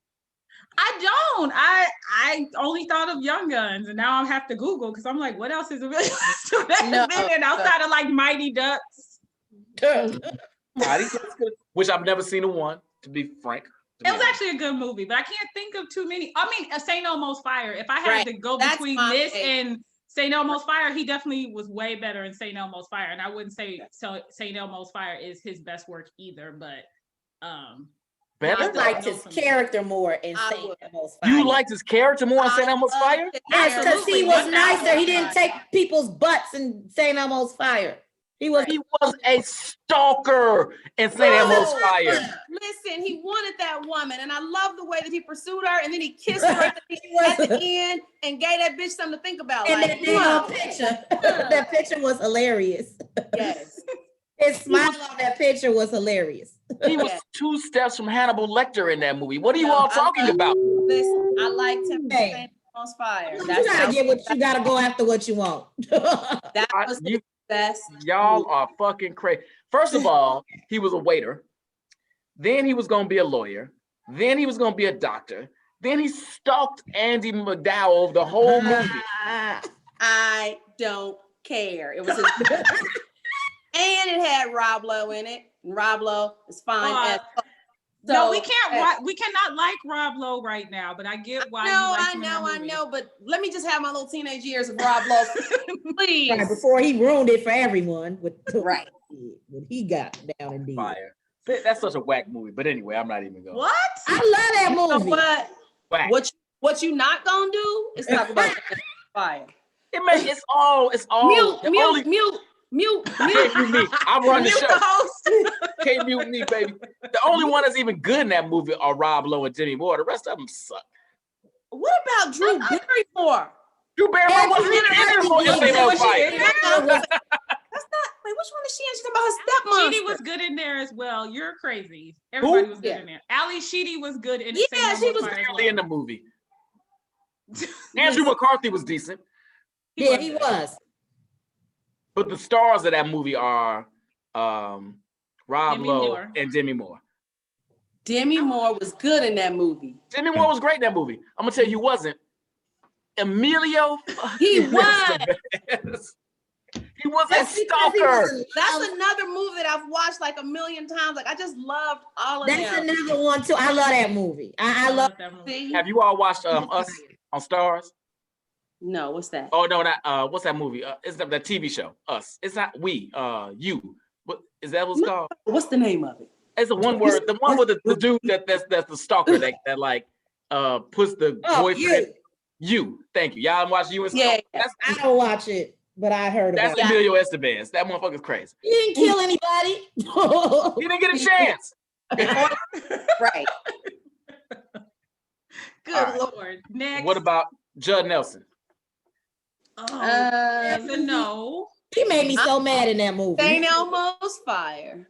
I don't. I only thought of Young Guns, and now I have to Google because I'm like, what else is really and outside of like Mighty Ducks? Mighty Ducks, which I've never seen one, to be frank. It was actually a good movie, but I can't think of too many. I mean, St. Elmo's Fire. If I had to go between this and St. Elmo's Fire, he definitely was way better in St. Elmo's Fire. And I wouldn't say St. Elmo's Fire is his best work either, but better? I liked his character more in St. Elmo's Fire. You liked his character more in St. Elmo's Fire? Yes, because he was nicer. He didn't take people's butts in St. Elmo's Fire. He was a stalker in St. Elmo's Fire. Listen, he wanted that woman, and I love the way that he pursued her, and then he kissed her at the end and gave that bitch something to think about. And that picture, that picture was hilarious. Yes. His smile on that picture was hilarious. He was 2 steps from Hannibal Lecter in that movie. What are you all talking about? Listen, I liked him in St. Elmo's Fire. You gotta get what you gotta go after what you want. That was the best. Y'all are fucking crazy. First of all, he was a waiter. Then he was gonna be a lawyer. Then he was gonna be a doctor. Then he stalked Andy McDowell the whole movie. I don't care. It was his and it had Rob Lowe in it. And Rob Lowe is fine as so, no, we cannot like Rob Lowe right now, but I get why. I know, but let me just have my little teenage years of Rob Lowe, please. Right, before he ruined it for everyone with right when he got down and deep. Fire. That's such a whack movie. But anyway, I'm not even going. What? I love that movie. You know what? What you not gonna do is talk about Fire. It's all Mute. Can't mute me. I run the show. Can't mute me, baby. The only one that's even good in that movie are Rob Lowe and Demi Moore. The rest of them suck. What about Drew Barrymore? Drew Barrymore wasn't in St. Elmo's Fire. That's not. Wait, which one is she in? She's about her stepmom. Sheedy was good in there as well. You're crazy. Everybody was good in there. Ali Sheedy was good in. Yeah, she was barely in the movie. Andrew McCarthy was decent. He was. But the stars of that movie are Rob Lowe and Demi Moore. Demi Moore was good in that movie. Demi Moore was great in that movie. I'm gonna tell you, he wasn't. Emilio. He was. He was a stalker. That's another movie that I've watched like a million times. Like I just loved all of them. That's another one too. I love that movie. I love that movie. Have you all watched Us on Stars? No, what's that? Oh no, not what's that movie? It's the TV show. Us. It's not we. You. What is that? What's called? What's the name of it? It's a one word. The one with the dude that's the stalker that like puts the boyfriend. You. Thank you. Y'all watch You and Yeah. I don't watch it, but I heard about it. That's Emilio Estevez. That motherfucker's crazy. He didn't kill anybody. He didn't get a chance. Right. Good All right. Lord. Next. What about Judd Nelson? Oh, yes and no. He made me so mad in that movie. St. Elmo's Fire.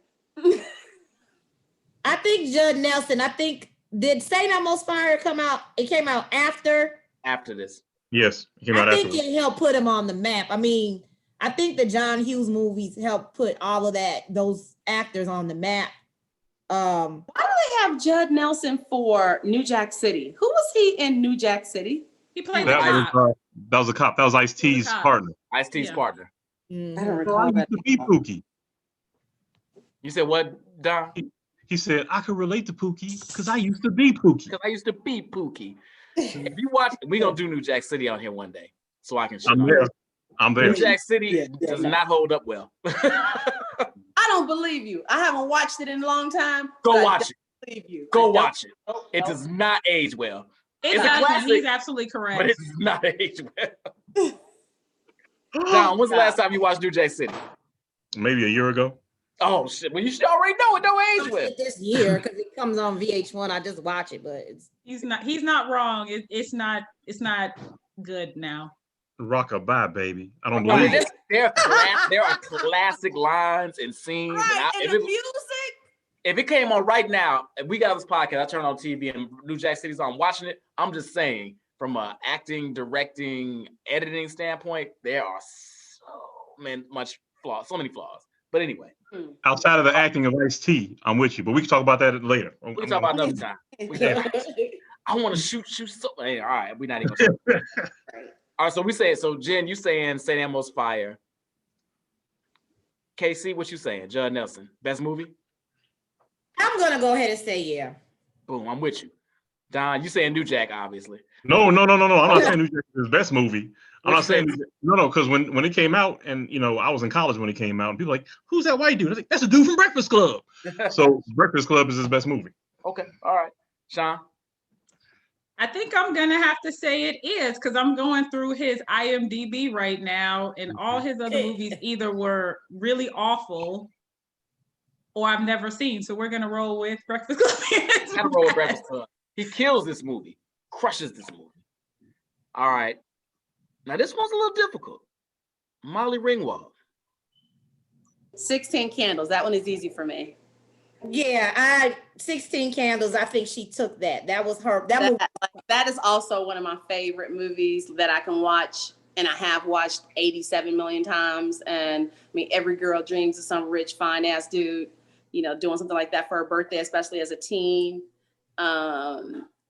I think Judd Nelson. Did St. Elmo's Fire come out? It came out after. After this. Yes, it came out I think afterwards. it helped put him on the map. I mean, I think the John Hughes movies helped put all of those actors on the map. Why do they have Judd Nelson for New Jack City? Who was he in New Jack City? He played That the was, cop. that was a cop. That was Ice-T's cop. partner. Ice-T's Yeah. partner. Mhm. I don't So I recall used that. to be Pookie. You said what, Don? He said, I could relate to Pookie because I used to be Pookie. Because I used to be Pookie. If you watch, we're going to do New Jack City on here one day. So I can shit I'm on there. it. I'm there. New Jack City does not hold up well. I don't believe you. I haven't watched it in a long time. Go so I watch don't it. Believe you. Go I don't- watch it. Nope, It nope. does not age well. It It's a doesn't. classic, He's absolutely correct. but it does not age well. Don, when's the last time you watched New Jack City? Maybe a year ago. Oh, shit. Well, you should already know it don't age well. This year because it comes on VH1. I just watch it, but it's He's not wrong. It's not good now. Rockabye, baby. I don't I mean, believe it. there are classic lines and scenes. Right, And and the music. if it came on right now, if we got this podcast, I turn on TV and New Jack City's on, I'm watching it. I'm just saying, from a acting, directing, editing standpoint, there are so many flaws. But anyway, Outside of the acting of Ice-T, I'm with you, but we can talk about that later. we can talk about another time. I want to shoot so. Hey, all right, we're not even gonna shoot. All right, so we say so. Jen, you saying St. Elmo's Fire? KC, what you saying? Judd Nelson, best movie? I'm gonna go ahead and say yeah. Boom, I'm with you. Don, you saying New Jack, obviously. No. I'm not saying New Jack is his best movie. I'm What not you saying no, because when it came out, and I was in college when it came out, and people were like, who's that white dude? I was like, that's a dude from Breakfast Club. So Breakfast Club is his best movie. Okay, all right. Sean? I think I'm gonna have to say it is because I'm going through his IMDb right now, and all his other movies either were really awful or I've never seen. So we're gonna roll with Breakfast Club. Gotta roll with Breakfast Club. He kills this movie, crushes this movie. All right. Now this one's a little difficult. Molly Ringwald. 16 Candles. That one is easy for me. Yeah, 16 Candles. I think she took that. That was her. That is also one of my favorite movies that I can watch, and I have watched 87 million times. And I mean, every girl dreams of some rich, fine ass dude, doing something like that for her birthday, especially as a teen.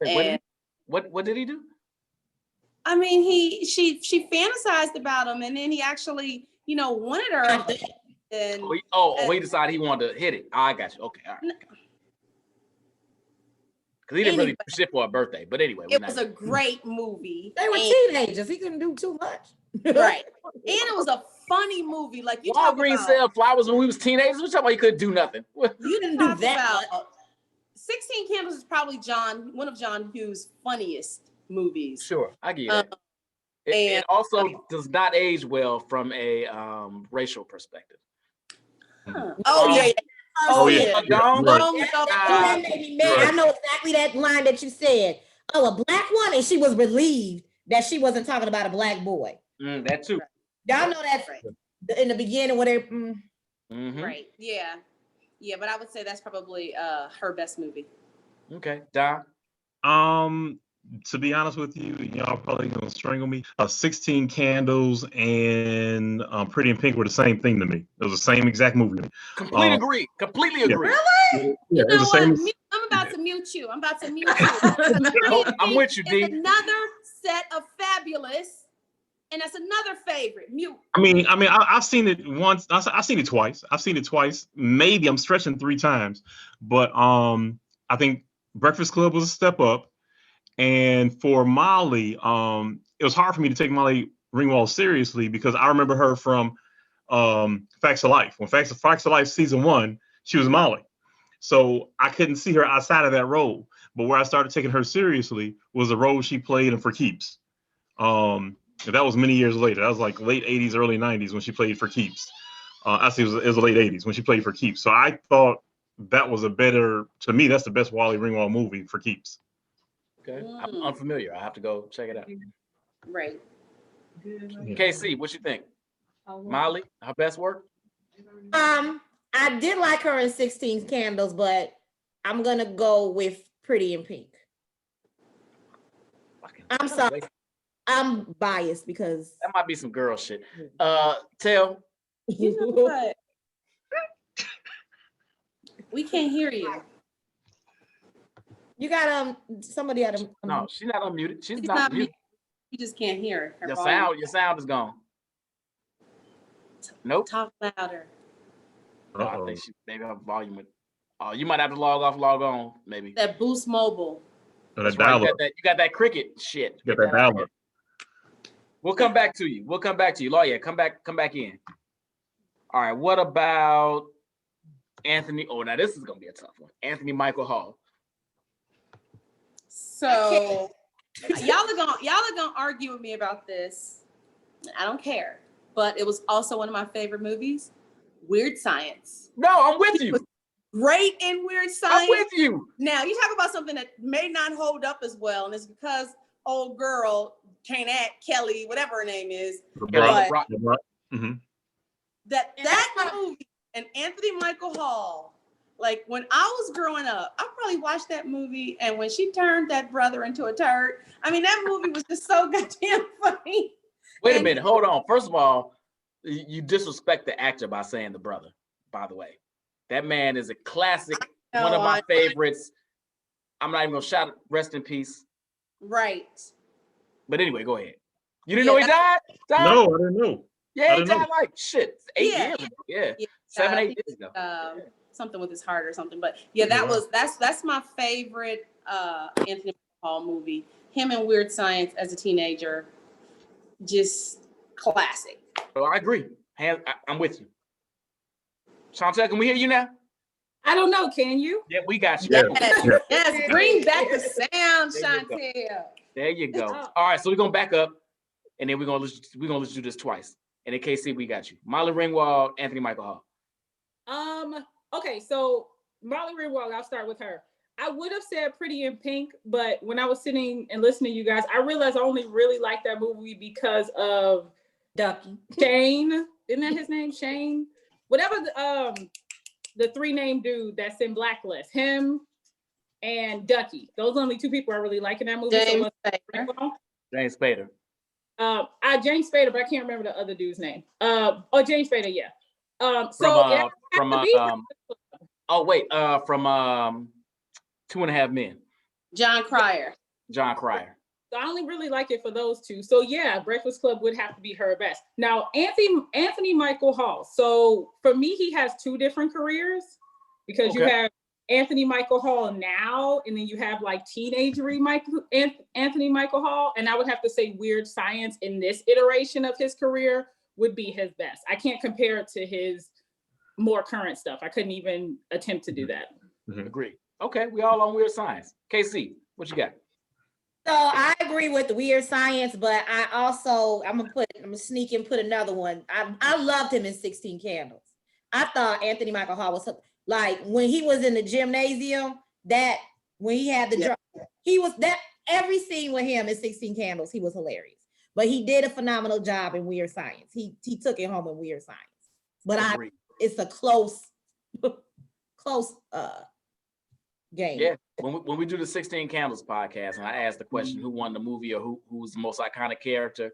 Wait, what did he do? I mean, she fantasized about him, and then he actually, wanted her. And He decided he wanted to hit it. I got you. Okay, all right. Because he didn't really do shit for a birthday. But anyway. It was a great movie. They were teenagers. He couldn't do too much. Right. And it was a funny movie. Like you talk Walgreens about, sell flowers when we was teenagers. We're talking about you couldn't do nothing. You didn't do that. 16 Candles is probably one of John Hughes' funniest movies. Sure, I get it. It also does not age well from a racial perspective. Oh yeah. That made me mad. I know exactly that line that you said. Oh, a black one, and she was relieved that she wasn't talking about a black boy. That too. Y'all know that in the beginning when they. Right. Yeah. Yeah, but I would say that's probably her best movie. Okay, Don. To be honest with you, y'all probably gonna strangle me. 16 Candles and Pretty in Pink were the same thing to me. It was the same exact movie to me. Completely agree. Really? Yeah, it was the same. I'm about to mute you. I'm with you, D. Another set of Fabulous, and that's another favorite. Mute. I've seen it once. I've seen it twice. Maybe I'm stretching 3 times, but I think Breakfast Club was a step up. And for Molly, it was hard for me to take Molly Ringwald seriously because I remember her from Facts of Life. When Facts of Life season 1, she was Molly. So I couldn't see her outside of that role. But where I started taking her seriously was the role she played in For Keeps. That was many years later. That was like late 80s, early 90s when she played For Keeps. Actually, it was the late 80s when she played For Keeps. So I thought that was to me, that's the best Wally Ringwald movie, For Keeps. Okay. I'm unfamiliar. I have to go check it out. Right. KC, what you think? Molly, her best work? I did like her in 16 Candles, but I'm gonna go with Pretty in Pink. I'm sorry. I'm biased because that might be some girl shit. Tell. You know what? We can't hear you. You got somebody at No, she's not unmuted. She's She's not not muted. You just can't hear her. Your sound is gone. Nope. Talk louder. Oh, I think maybe her volume would. Oh, you might have to log off, log on, maybe. That Boost Mobile. That's right. You got that cricket shit. Get that dial-up. We'll come back to you. Lawyer, come back in. All right. What about Anthony? Oh, now this is gonna be a tough one. Anthony Michael Hall. So y'all are gonna argue with me about this. I don't care. But it was also one of my favorite movies, Weird Science. No, I'm with you. Great in Weird Science. I'm with you. Now you talk about something that may not hold up as well, and it's because old girl can't act, Kelly, whatever her name is. That movie and Anthony Michael Hall. Like when I was growing up, I probably watched that movie, and when she turned that brother into a turd, I mean that movie was just so goddamn funny. Wait a minute, hold on. First of all, you disrespect the actor by saying the brother, by the way. That man is a classic, one of my favorites. I'm not even gonna shout rest in peace. Right. But anyway, go ahead. You didn't know he died? No, I didn't know. Yeah, he died like 8 years ago. Yeah. 7, 8 years ago. Something with his heart or something. But yeah, that's my favorite Anthony Hall movie. Him in Weird Science as a teenager. Just classic. Oh, I agree. I'm with you. Chantel, can we hear you now? I don't know. Can you? Yeah, we got you. Yes. Bring back the sound, Chantel. There you go. All right, so we're gonna back up, and then we're gonna let you do this twice. And in KC, we got you. Molly Ringwald, Anthony Michael Hall. Okay, so Molly Ringwald, I'll start with her. I would have said Pretty in Pink, but when I was sitting and listening to you guys, I realized I only really liked that movie because of Ducky. Shane. Isn't that his name? Shane? Whatever the 3-name dude that's in Blacklist. Him and Ducky. Those are only 2 people I really like in that movie. James Spader. James Spader. James Spader, but I can't remember the other dude's name. James Spader, yeah. From 2.5 Men. John Cryer. So I only really like it for those 2. So yeah, Breakfast Club would have to be her best. Now, Anthony Michael Hall. So for me, he has 2 different careers because you have Anthony Michael Hall now, and then you have like teenagery Anthony Michael Hall. And I would have to say Weird Science in this iteration of his career would be his best. I can't compare it to his more current stuff. I couldn't even attempt to do that. Mm-hmm. Agree. Okay, we all on Weird Science. KC, what you got? So I agree with the Weird Science, but I'm gonna sneak and put another one. I loved him in 16 Candles. I thought Anthony Michael Hall was like when he was in the gymnasium, when he had the drum, he was that every scene with him in 16 Candles, he was hilarious. But he did a phenomenal job in Weird Science. He took it home in Weird Science. But it's a close game. Yeah, when we do the 16 Candles podcast, and I ask the question, who won the movie or who's the most iconic character,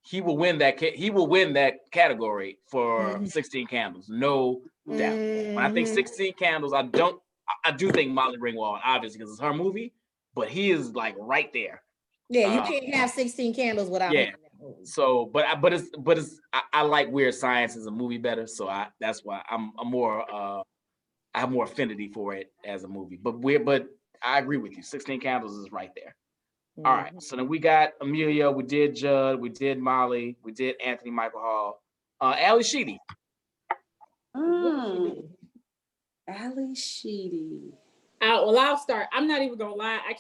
he will win that. He will win that category for 16 Candles, no doubt. When I think 16 Candles, I do think Molly Ringwald, obviously, because it's her movie, but he is like right there. Yeah, you can't have 16 Candles without. Yeah. So, but I like Weird Science as a movie better, so that's why I'm more. I have more affinity for it as a movie, but I agree with you. 16 Candles is right there. All right, so then we got Emilio, we did Judd, we did Molly, we did Anthony Michael Hall, Ali Sheedy. Ali Sheedy. Well, I'll start. I'm not even gonna lie. I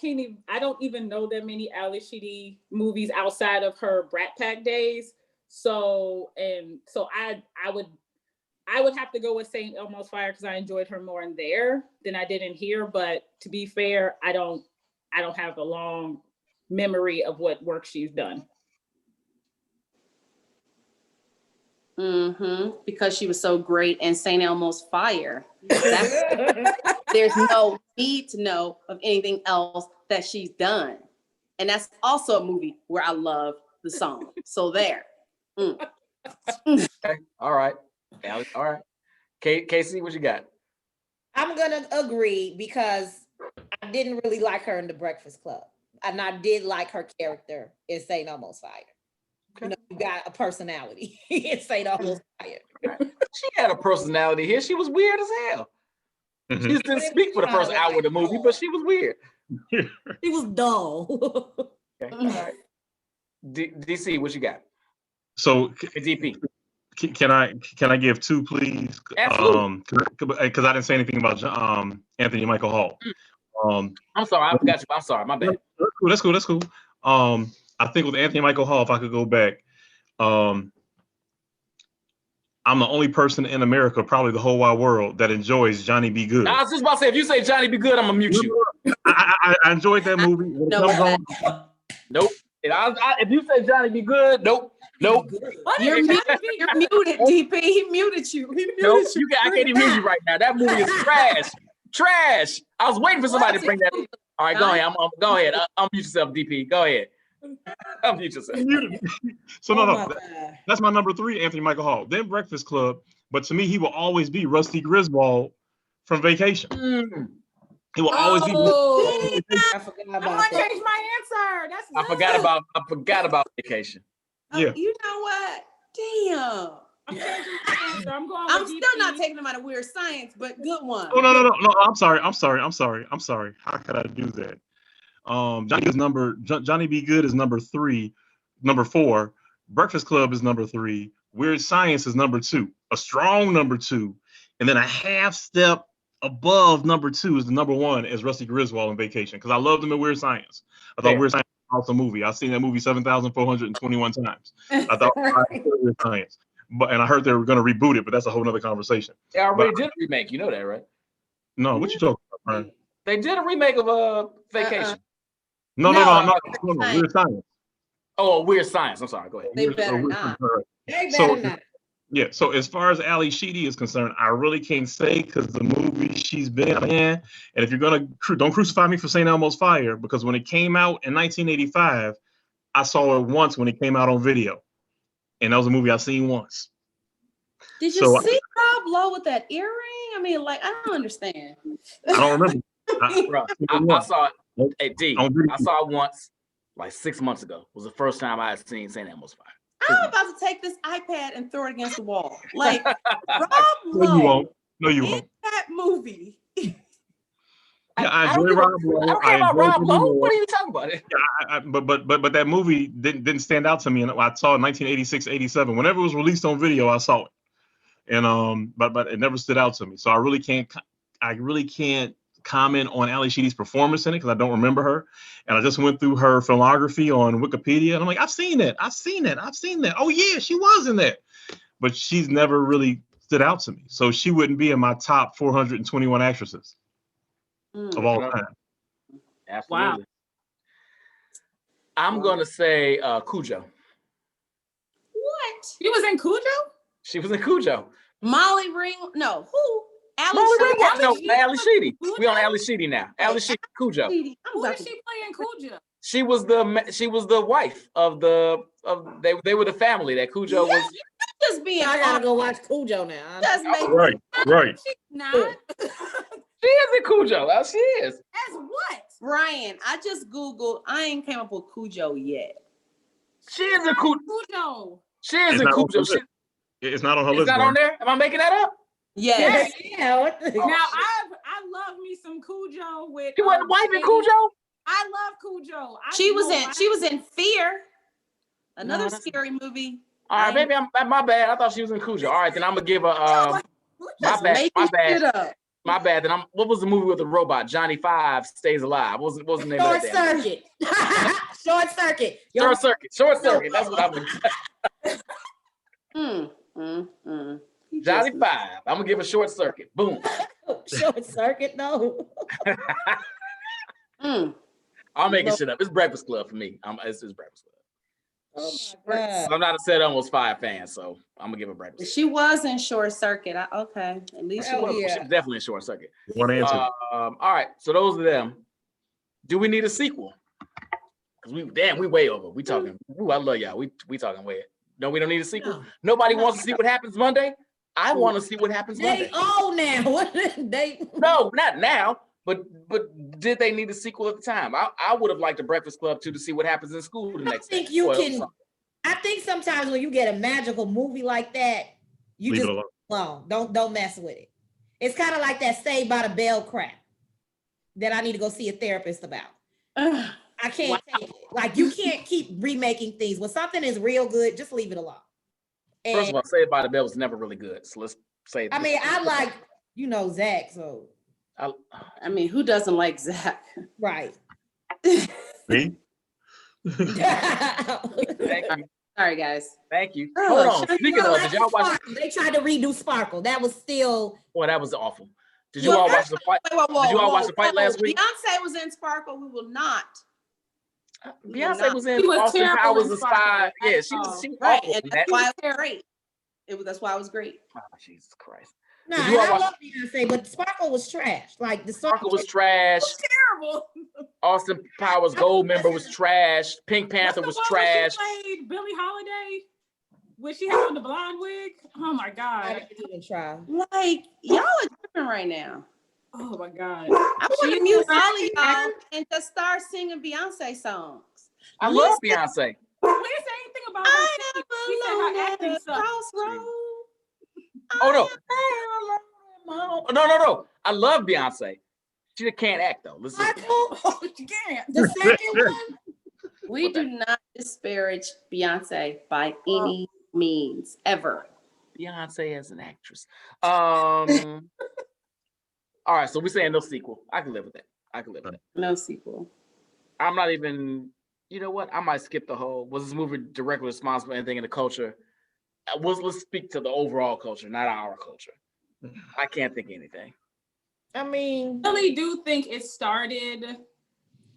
don't even know that many Ali Sheedy movies outside of her Brat Pack days. So I would have to go with St. Elmo's Fire because I enjoyed her more in there than I did in here. But to be fair, I don't I don't have a long memory of what work she's done. Because she was so great in St. Elmo's Fire. There's no need to know of anything else that she's done. And that's also a movie where I love the song. So there. Okay. All right. All right. Casey, what you got? I'm gonna agree because I didn't really like her in The Breakfast Club, and I did like her character in St. Almost Fire. Okay. You know, you got a personality in St. Almost Fire. She had a personality here. She was weird as hell. She just didn't speak for the first hour of the movie, but she was weird. She was dull. Okay. All right. DC, what you got? So DP. can I give two, please? Absolutely. Because I didn't say anything about Anthony Michael Hall. I'm sorry, I forgot you. I'm sorry, my bad. That's cool. I think with Anthony Michael Hall, if I could go back, I'm the only person in America, probably the whole wide world, that enjoys Johnny Be Good. I was just about to say, if you say Johnny Be Good, I'm gonna mute you. I enjoyed that movie. When it comes on, Nope. If you say Johnny Be Good, nope. You're muted, DP. He muted you. Nope. I can't even hear you right now. That movie is trash. Trash. I was waiting for somebody to bring that in. All right, go ahead. Go ahead. Unmute yourself, DP. Go ahead. Unmute yourself. So no. That's my number 3, Anthony Michael Hall. Then Breakfast Club, but to me, he will always be Rusty Griswold from Vacation. He will always be. I forgot about I that. changed my answer. That's I forgot about Vacation. Yeah. You know what? Damn. I'm changing my answer. I'm going. I'm with still DP. not taking them out of Weird Science, but good one. Oh no! I'm sorry. How could I do that? Johnny Be Good is number 3, number 4. Breakfast Club is number 3. Weird Science is number 2, a strong number 2, and then a half step above number 2 is the number 1 is Rusty Griswold in Vacation, because I loved him in Weird Science. I thought Weird Science was an awesome movie. I've seen that movie 7,421 times. I thought Weird Science, and I heard they were going to reboot it, but that's a whole other conversation. They already did a remake. You know that, right? No, what you talking about, Brian? They did a remake of Vacation. No, Weird Science. Oh, Weird Science. I'm sorry. Go ahead. They better not. They better not. Yeah, so as far as Ali Sheedy is concerned, I really can't say because the movie she's been in, and if you're gonna don't crucify me for St. Elmo's Fire, because when it came out in 1985, I saw it once when it came out on video, and that was a movie I've seen once. Did you see Rob Lowe with that earring? I mean, like, I don't understand. I don't remember. I saw it. Hey, D, I saw it once, like 6 months ago. It was the first time I had seen St. Elmo's Fire. I'm about to take this iPad and throw it against the wall. Like, Rob No, you Lowe won't. No, you won't. that movie. Yeah, I enjoy Rob Lowe. I don't care about Rob Lowe. What are you talking about? Yeah, but that movie didn't stand out to me, and I saw it in 1986, 87. Whenever it was released on video, I saw it, and but it never stood out to me. So I really can't comment on Ali Sheedy's performance in it because I don't remember her, and I just went through her filmography on Wikipedia, and I'm like, I've seen that. Oh yeah, she was in that, but she's never really stood out to me. So she wouldn't be in my top 421 actresses of all time. Absolutely. Wow. I'm gonna say Cujo. What? She was in Cujo? She was in Cujo. Molly Ring? No, who? Ali Sheedy. We on Ali Sheedy now. Ali Sheedy, Cujo. Who did she play in Cujo? She was the wife of they were the family that Cujo was. Just being. I gotta go watch Cujo now. Does make right. She's not. She is in Cujo. She is. As what? Brian, I just Googled. I ain't came up with Cujo yet. She is in Cujo. She is in Cujo. It's not on her list. It's not on there. Am I making that up? Yes. Yeah. Now I love me some Cujo with. She wasn't wife in Cujo. I love Cujo. She was in Fear, another scary movie. All right, maybe my bad. I thought she was in Cujo. All right, then I'm gonna give her my bad. Then what was the movie with the robot? Johnny Five Stays Alive. What was the name of that? Short Circuit. Short Circuit. That's what I'm. Johnny Five. I'm gonna give a Short Circuit. Boom. Short Circuit, no. I'm making shit up. It's Breakfast Club for me. It's Breakfast Club. Oh my God. I'm not a Set Almost 5 fan, so I'm gonna give it Breakfast. She was in Short Circuit. Okay, at least She was definitely in Short Circuit. One answer. All right, so those are them. Do we need a sequel? Because we way over. We talking. Ooh, I love y'all. We talking way. No, we don't need a sequel. No. Nobody wants to see what happens Monday. I want to see what happens Monday. They old now. What they? No, not now. But did they need a sequel at the time? I would have liked the Breakfast Club too to see what happens in school the next day. I think sometimes when you get a magical movie like that, you Leave just it alone. Don't mess with it. It's kind of like that Saved by the Bell crap that I need to go see a therapist about. I can't take it. Like, you can't keep remaking things. When something is real good, just leave it alone. And, first of all, Saved by the Bell was never really good. So let's say. I mean, I like, Zach, so. I mean, who doesn't like Zach? Right. Me? Thank you. Sorry, guys. Thank you. Hold on. Speaking of, did y'all watch? They tried to redo Sparkle. That was still. Boy, that was awful. Did you all watch the fight? Did you all watch the fight last week? Beyonce was in Sparkle. We will not. Beyonce was in Austin Powers of Spy. Yeah, she was right. awful. And that's why it was great. That's why it was great. Oh, Jesus Christ. No, I love Beyonce, but Sparkle was trash. Like the Sparkle was trash. It was terrible. Austin Powers Gold Member was trash. Pink Panther was trash. She played Billie Holiday when she had on the blonde wig. Oh my God. I didn't even try. Like, y'all are tripping right now. Oh my God. I want to mute all of y'all and just start singing Beyonce songs. I love Beyonce. We didn't say anything about her. We said her acting sucked. Crossroads. Oh no. I love Beyonce. She can't act though. Listen. She can't. The second one. We do not disparage Beyonce by any means, ever. Beyonce as an actress. All right, so we're saying no sequel. I can live with that. No sequel. I'm not even, you know what? I might skip the whole, was this movie directly responsible for anything in the culture? Let's speak to the overall culture, not our culture. I can't think of anything. I mean, I really do think it started,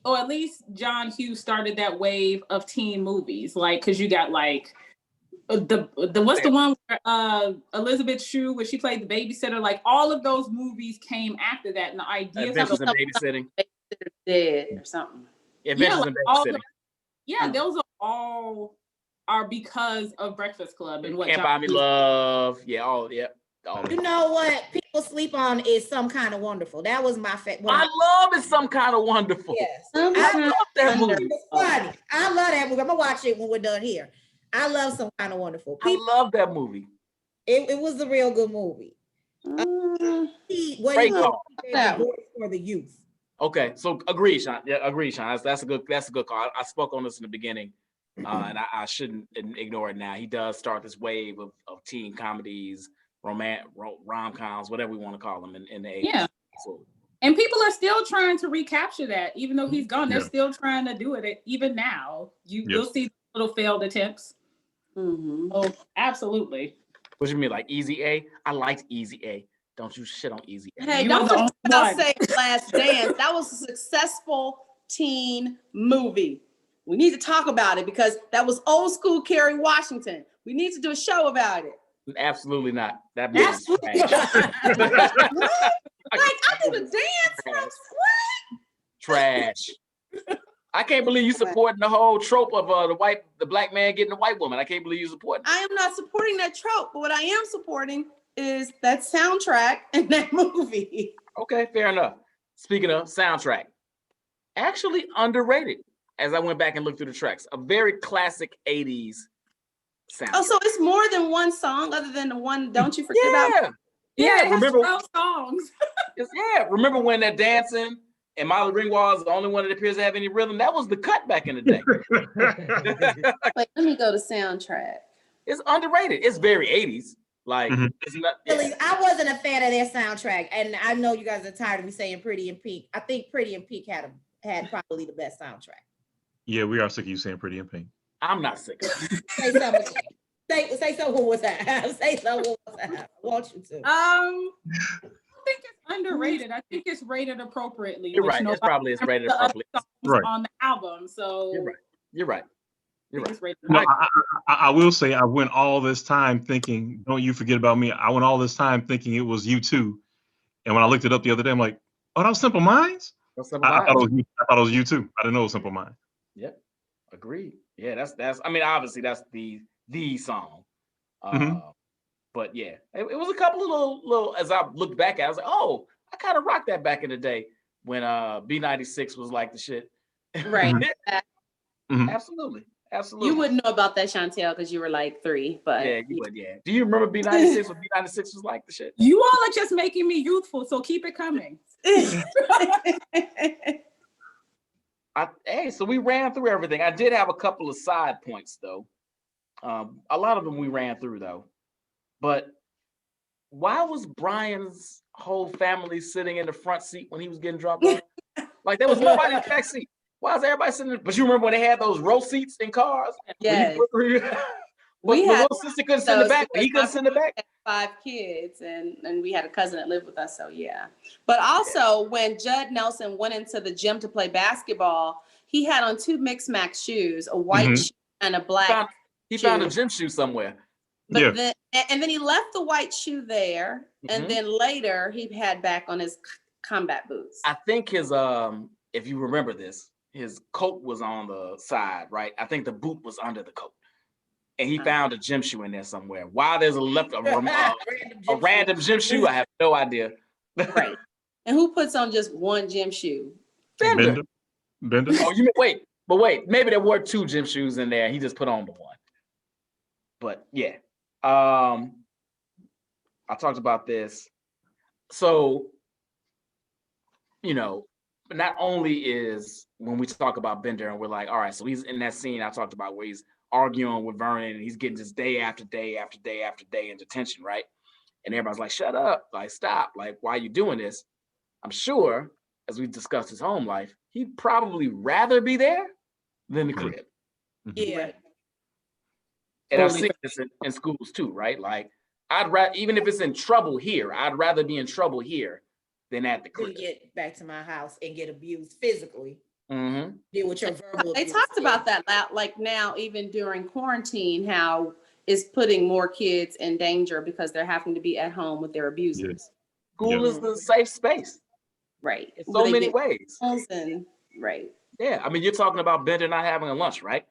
or at least John Hughes started that wave of teen movies. Like, cause you got like what's the one where Elizabeth Shue, where she played the babysitter, like all of those movies came after that. And the idea Adventures in Babysitting. Dead or something. Adventures in Babysitting. Those are because of Breakfast Club and what Can't Buy Me Love. Yeah, all. you know what people sleep on is Some Kind of Wonderful. That was my favorite. I love It's Some Kind of Wonderful. Yes, I love that movie. Funny. I love that movie. I'm gonna watch it when we're done here. I love Some Kind of Wonderful. I love that movie. It was a real good movie. Great call. For the youth. Okay, so agree, Sean. Yeah, agree, Sean. That's a good call. I spoke on this in the beginning, and I shouldn't ignore it now. He does start this wave of teen comedies, rom-coms, whatever we want to call them in the 80s. Yeah. Absolutely. And people are still trying to recapture that, even though he's gone. They're still trying to do it even now. You'll see little failed attempts. Mm-hmm. Oh, absolutely. What do you mean, like Easy A? I liked Easy A. Don't you shit on Easy A. Hey, don't say Last Dance. That was a successful teen movie. We need to talk about it because that was old school Kerry Washington. We need to do a show about it. Absolutely not. That movie is Like, I did a dance from what? Trash. I can't believe you supporting the whole trope of the black man getting a white woman. I can't believe you supporting. I am not supporting that trope, but what I am supporting is that soundtrack in that movie. Okay, fair enough. Speaking of soundtrack, actually underrated. As I went back and looked through the tracks, a very classic 80s soundtrack. Oh, so it's more than one song other than the one Don't You Forget About? Yeah, remember 12 songs. Remember when that dancing and Molly Ringwald is the only one that appears to have any rhythm? That was the cut back in the day. Wait, let me go to soundtrack. It's underrated. It's very 80s. Like, it's not. Really, I wasn't a fan of their soundtrack, and I know you guys are tired of me saying Pretty in Pink. I think Pretty in Pink had probably the best soundtrack. Yeah, we are sick of you saying Pretty in Pink. I'm not sick of it. Say something. Say something. What's that? Say something. What's that? I want you to. I think it's underrated. I think it's rated appropriately. You're right. It's probably rated appropriately. Right. On the album, so You're right. No, I will say I went all this time thinking, "Don't you forget about me." I went all this time thinking it was U2, and when I looked it up the other day, I'm like, "Oh, that was Simple Minds." I thought it was U2. I didn't know it was Simple Minds. Yep, agreed. Yeah, that's. I mean, obviously that's the song. But yeah, it was a couple of little. As I looked back at it, I was like, "Oh, I kind of rocked that back in the day when B96 was like the shit." Right. Absolutely. Absolutely. You wouldn't know about that, Chantel, because you were like 3, but yeah, you would. Yeah. Do you remember B96 when B96 was like the shit? You all are just making me youthful, so keep it coming. Hey, so we ran through everything. I did have a couple of side points though. A lot of them we ran through though. But why was Brian's whole family sitting in the front seat when he was getting dropped off? Like there was nobody in the back seat. Why is everybody sitting there? But you remember when they had those row seats in cars? Yes. We had little sister couldn't sit in the back, but he couldn't sit in the back. 5 kids, and we had a cousin that lived with us, so yeah. But also, when Judd Nelson went into the gym to play basketball, he had on 2 mixed max shoes, a white shoe and a black. He found a gym shoe somewhere. But then he left the white shoe there, and then later he had back on his combat boots. I think his if you remember this, his coat was on the side, right? I think the boot was under the coat. And he found a gym shoe in there somewhere. Why there's a random gym shoe, I have no idea. Right. And who puts on just one gym shoe? Bender. Oh, you wait, maybe there were 2 gym shoes in there. He just put on the one. But yeah, I talked about this. So, not only is when we talk about Bender and we're like, all right, so he's in that scene I talked about where he's arguing with Vernon and he's getting just day after day after day after day in detention, right? And everybody's like, shut up, like, stop, like, why are you doing this? I'm sure, as we discussed his home life, he'd probably rather be there than the crib. Yeah. And I've seen this in schools too, right? Like, I'd rather, even if it's in trouble here, I'd rather be in trouble here than at the crib. Get back to my house and get abused physically. Deal with your verbal They talked about that, like now, even during quarantine, how it's putting more kids in danger because they're having to be at home with their abusers. School is the safe space. Right. In so many ways. Right. Yeah. I mean, you're talking about Bender not having a lunch, right?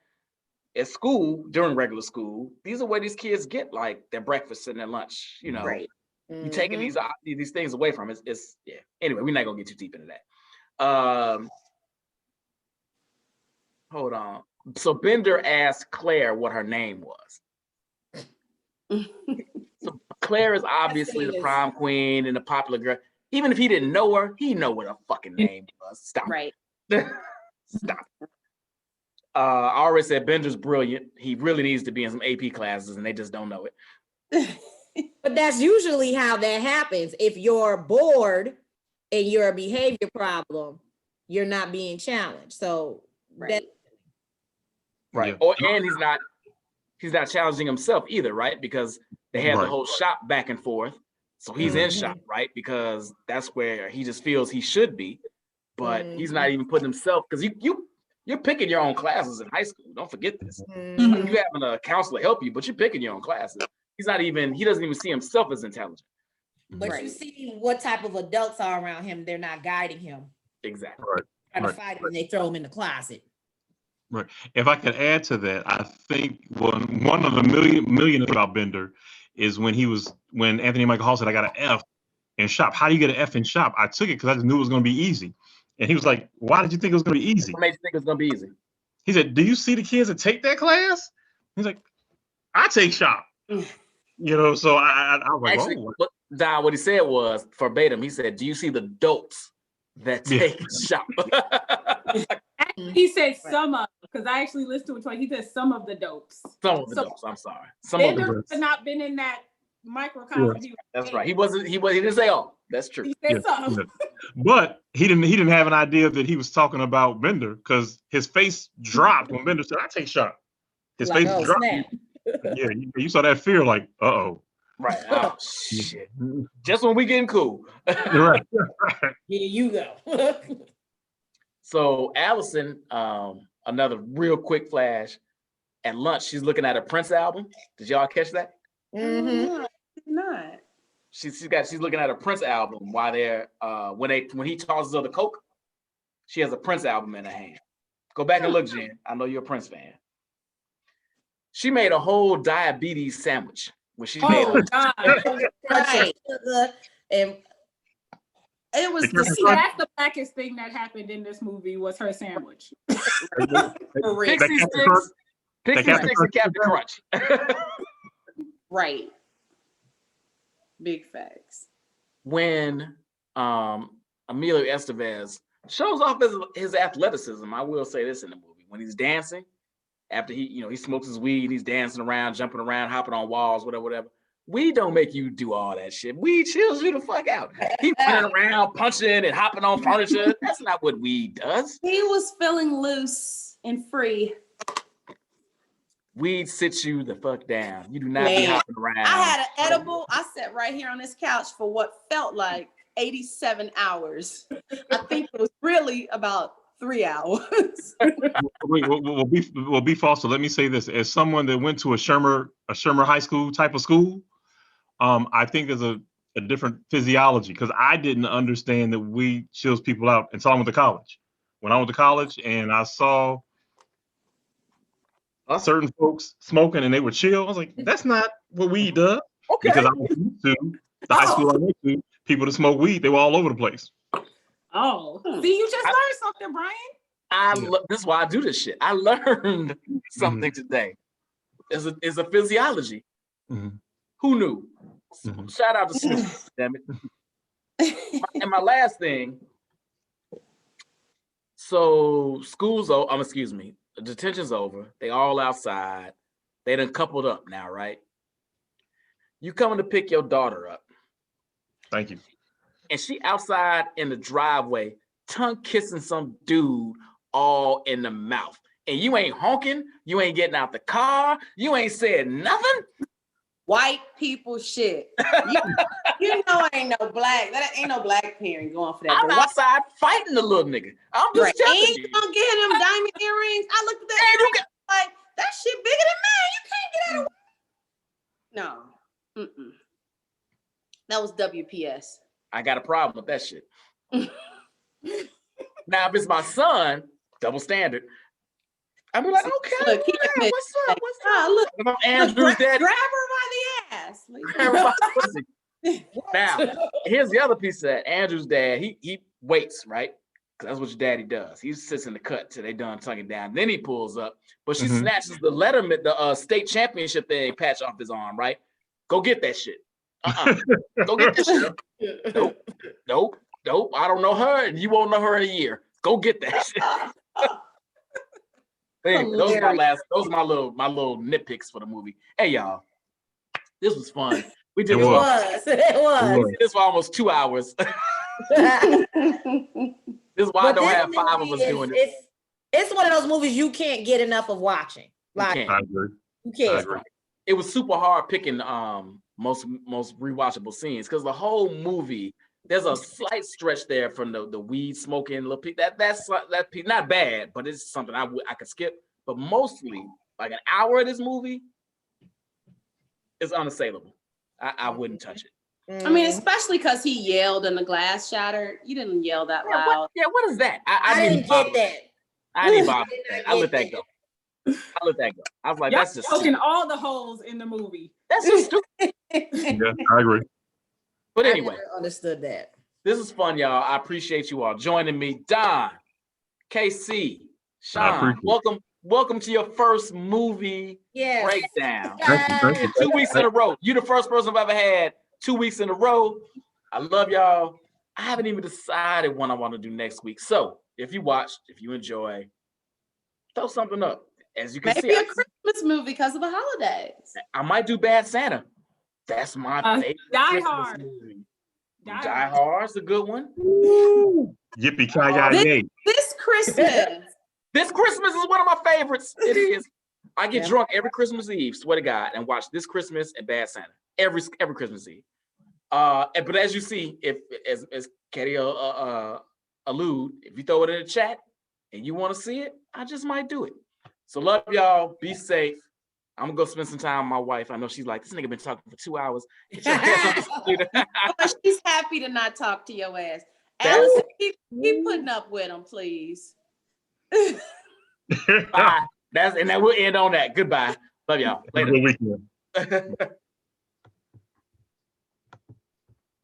At school, during regular school, these are where these kids get like their breakfast and their lunch, Right. You're taking these things away from it. It's yeah. Anyway, we're not gonna get too deep into that. Hold on. So Bender asked Claire what her name was. So Claire is obviously the prom queen and the popular girl. Even if he didn't know her, he know what her fucking name was. Stop. Right. Stop. I already said Bender's brilliant. He really needs to be in some AP classes and they just don't know it. But that's usually how that happens. If you're bored and you're a behavior problem, you're not being challenged. So right. Right. And he's not challenging himself either, right? Because they have the whole shop back and forth. So he's in shop, right? Because that's where he just feels he should be. But he's not even putting himself, because you're picking your own classes in high school. Don't forget this. You having a counselor help you, but you're picking your own classes. He doesn't even see himself as intelligent. But you see what type of adults are around him. They're not guiding him. Exactly. Trying to fight him, they throw him in the closet. Right. If I could add to that, I think one of the million about Bender is when Anthony Michael Hall said, I got an F in shop. How do you get an F in shop? I took it because I just knew it was going to be easy. And he was like, why did you think it was going to be easy? What made you think it was going to be easy? He said, do you see the kids that take that class? He's like, I take shop. So I was like, actually, Don, what he said was verbatim. He said, do you see the dopes that take shop? He said some of, because I actually listened to it twice. He said some of the dopes. Some of the dopes. I'm sorry. Some of the dopes. Had not been in that microcosm. Yeah. That's right. He didn't say all. That's true. He said some. But he didn't have an idea that he was talking about Bender, because his face dropped when Bender said, I take shot. His face dropped. Yeah, you saw that fear, like, uh-oh. Right. Oh shit. Just when we getting cool. Right. Here you go. So Allison, another real quick flash. At lunch, she's looking at a Prince album. Did y'all catch that? Mm-hmm. I did not. She's looking at a Prince album while they're when he tosses her the Coke, she has a Prince album in her hand. Go back and look, Jen. I know you're a Prince fan. She made a whole diabetes sandwich when she made Oh God. Right. And It was the See, that's the blackest thing that happened in this movie was her sandwich. Pixie sticks and Captain Crunch. Right. Big facts. When Emilio Estevez shows off his athleticism, I will say this in the movie, when he's dancing, after he smokes his weed, he's dancing around, jumping around, hopping on walls, whatever. Weed don't make you do all that shit. Weed chills you the fuck out. He running around, punching and hopping on furniture. That's not what weed does. He was feeling loose and free. Weed sits you the fuck down. You do not be Man, hopping around. I had an edible. I sat right here on this couch for what felt like 87 hours. I think it was really about 3 hours. Well, be false. So let me say this: as someone that went to a Shermer High School type of school, I think there's a different physiology because I didn't understand that weed chills people out until I went to college. When I went to college and I saw certain folks smoking and they were chill, I was like, that's not what weed does. Okay. Because I was used to the high school I went to, people that smoke weed, they were all over the place. Oh, see, you just learned something, Brian. This is why I do this shit. I learned something today. Is a physiology. Mm-hmm. Who knew? Mm-hmm. Shout out to Snoop, damn it. And my last thing. So detention's over. They all outside. They done coupled up now, right? You coming to pick your daughter up. Thank you. And she outside in the driveway, tongue kissing some dude all in the mouth. And you ain't honking, you ain't getting out the car, you ain't said nothing. White people shit. You know ain't no black parent going for that. I'm outside fighting the little nigga. I'm just telling ain't you. gonna get him diamond earrings. I looked at that earring, like that shit bigger than mine. You can't get out of no. That was WPS. I got a problem with that shit. Now, if it's my son, double standard. I'm like, okay, Look, what's up? Look, If I'm Andrew's daddy. grab her by the ass. Grab her by the pussy. Now, here's the other piece of that. Andrew's dad, he waits, right? Because that's what your daddy does. He sits in the cut till they done tonguing down. Then he pulls up, but she snatches the Letterman, the state championship thing patch off his arm, right? Go get that shit. Go get that shit. Nope. I don't know her, and you won't know her in a year. Go get that shit. Anyway, those are my little nitpicks for the movie. Hey y'all, this was fun. We did It was. We did this for almost 2 hours. This is why I don't have 5 of us doing it. It's one of those movies you can't get enough of watching. Like I agree. You can't. It was super hard picking most rewatchable scenes because the whole movie, there's a slight stretch there from the weed smoking little piece. That's not bad, but it's something I could skip. But mostly, like an hour of this movie is unassailable. I wouldn't touch it. I mean, especially because he yelled and the glass shattered. You didn't yell that loud. What is that? I didn't get that. I didn't bother that. I let that go. I was like, Y'all that's just poking all the holes in the movie. That's just stupid. Yeah, I agree. But anyway, I never understood that. This is fun, y'all. I appreciate you all joining me. Don, KC, Sean, welcome to your first movie breakdown. Thank you. 2 weeks in a row. You're the first person I've ever had 2 weeks in a row. I love y'all. I haven't even decided what I want to do next week. So if you watched, if you enjoy, throw something up. As you can see, maybe a Christmas movie because of the holidays. I might do Bad Santa. That's my favorite Die Christmas Hard. movie. Die Hard's a good one. Yippee-ki-yay. This Christmas. This Christmas is one of my favorites. It is. I get drunk every Christmas Eve, swear to God, and watch This Christmas and Bad Santa. every Christmas Eve. But as you see, as Katie allude, if you throw it in the chat and you want to see it, I just might do it. So love y'all. Be safe. I'm gonna go spend some time with my wife. I know she's like, this nigga been talking for 2 hours. She's happy to not talk to your ass. Allison, keep putting up with him, please. Bye. And then we'll end on that. Goodbye. Love y'all. Have a Later. good weekend.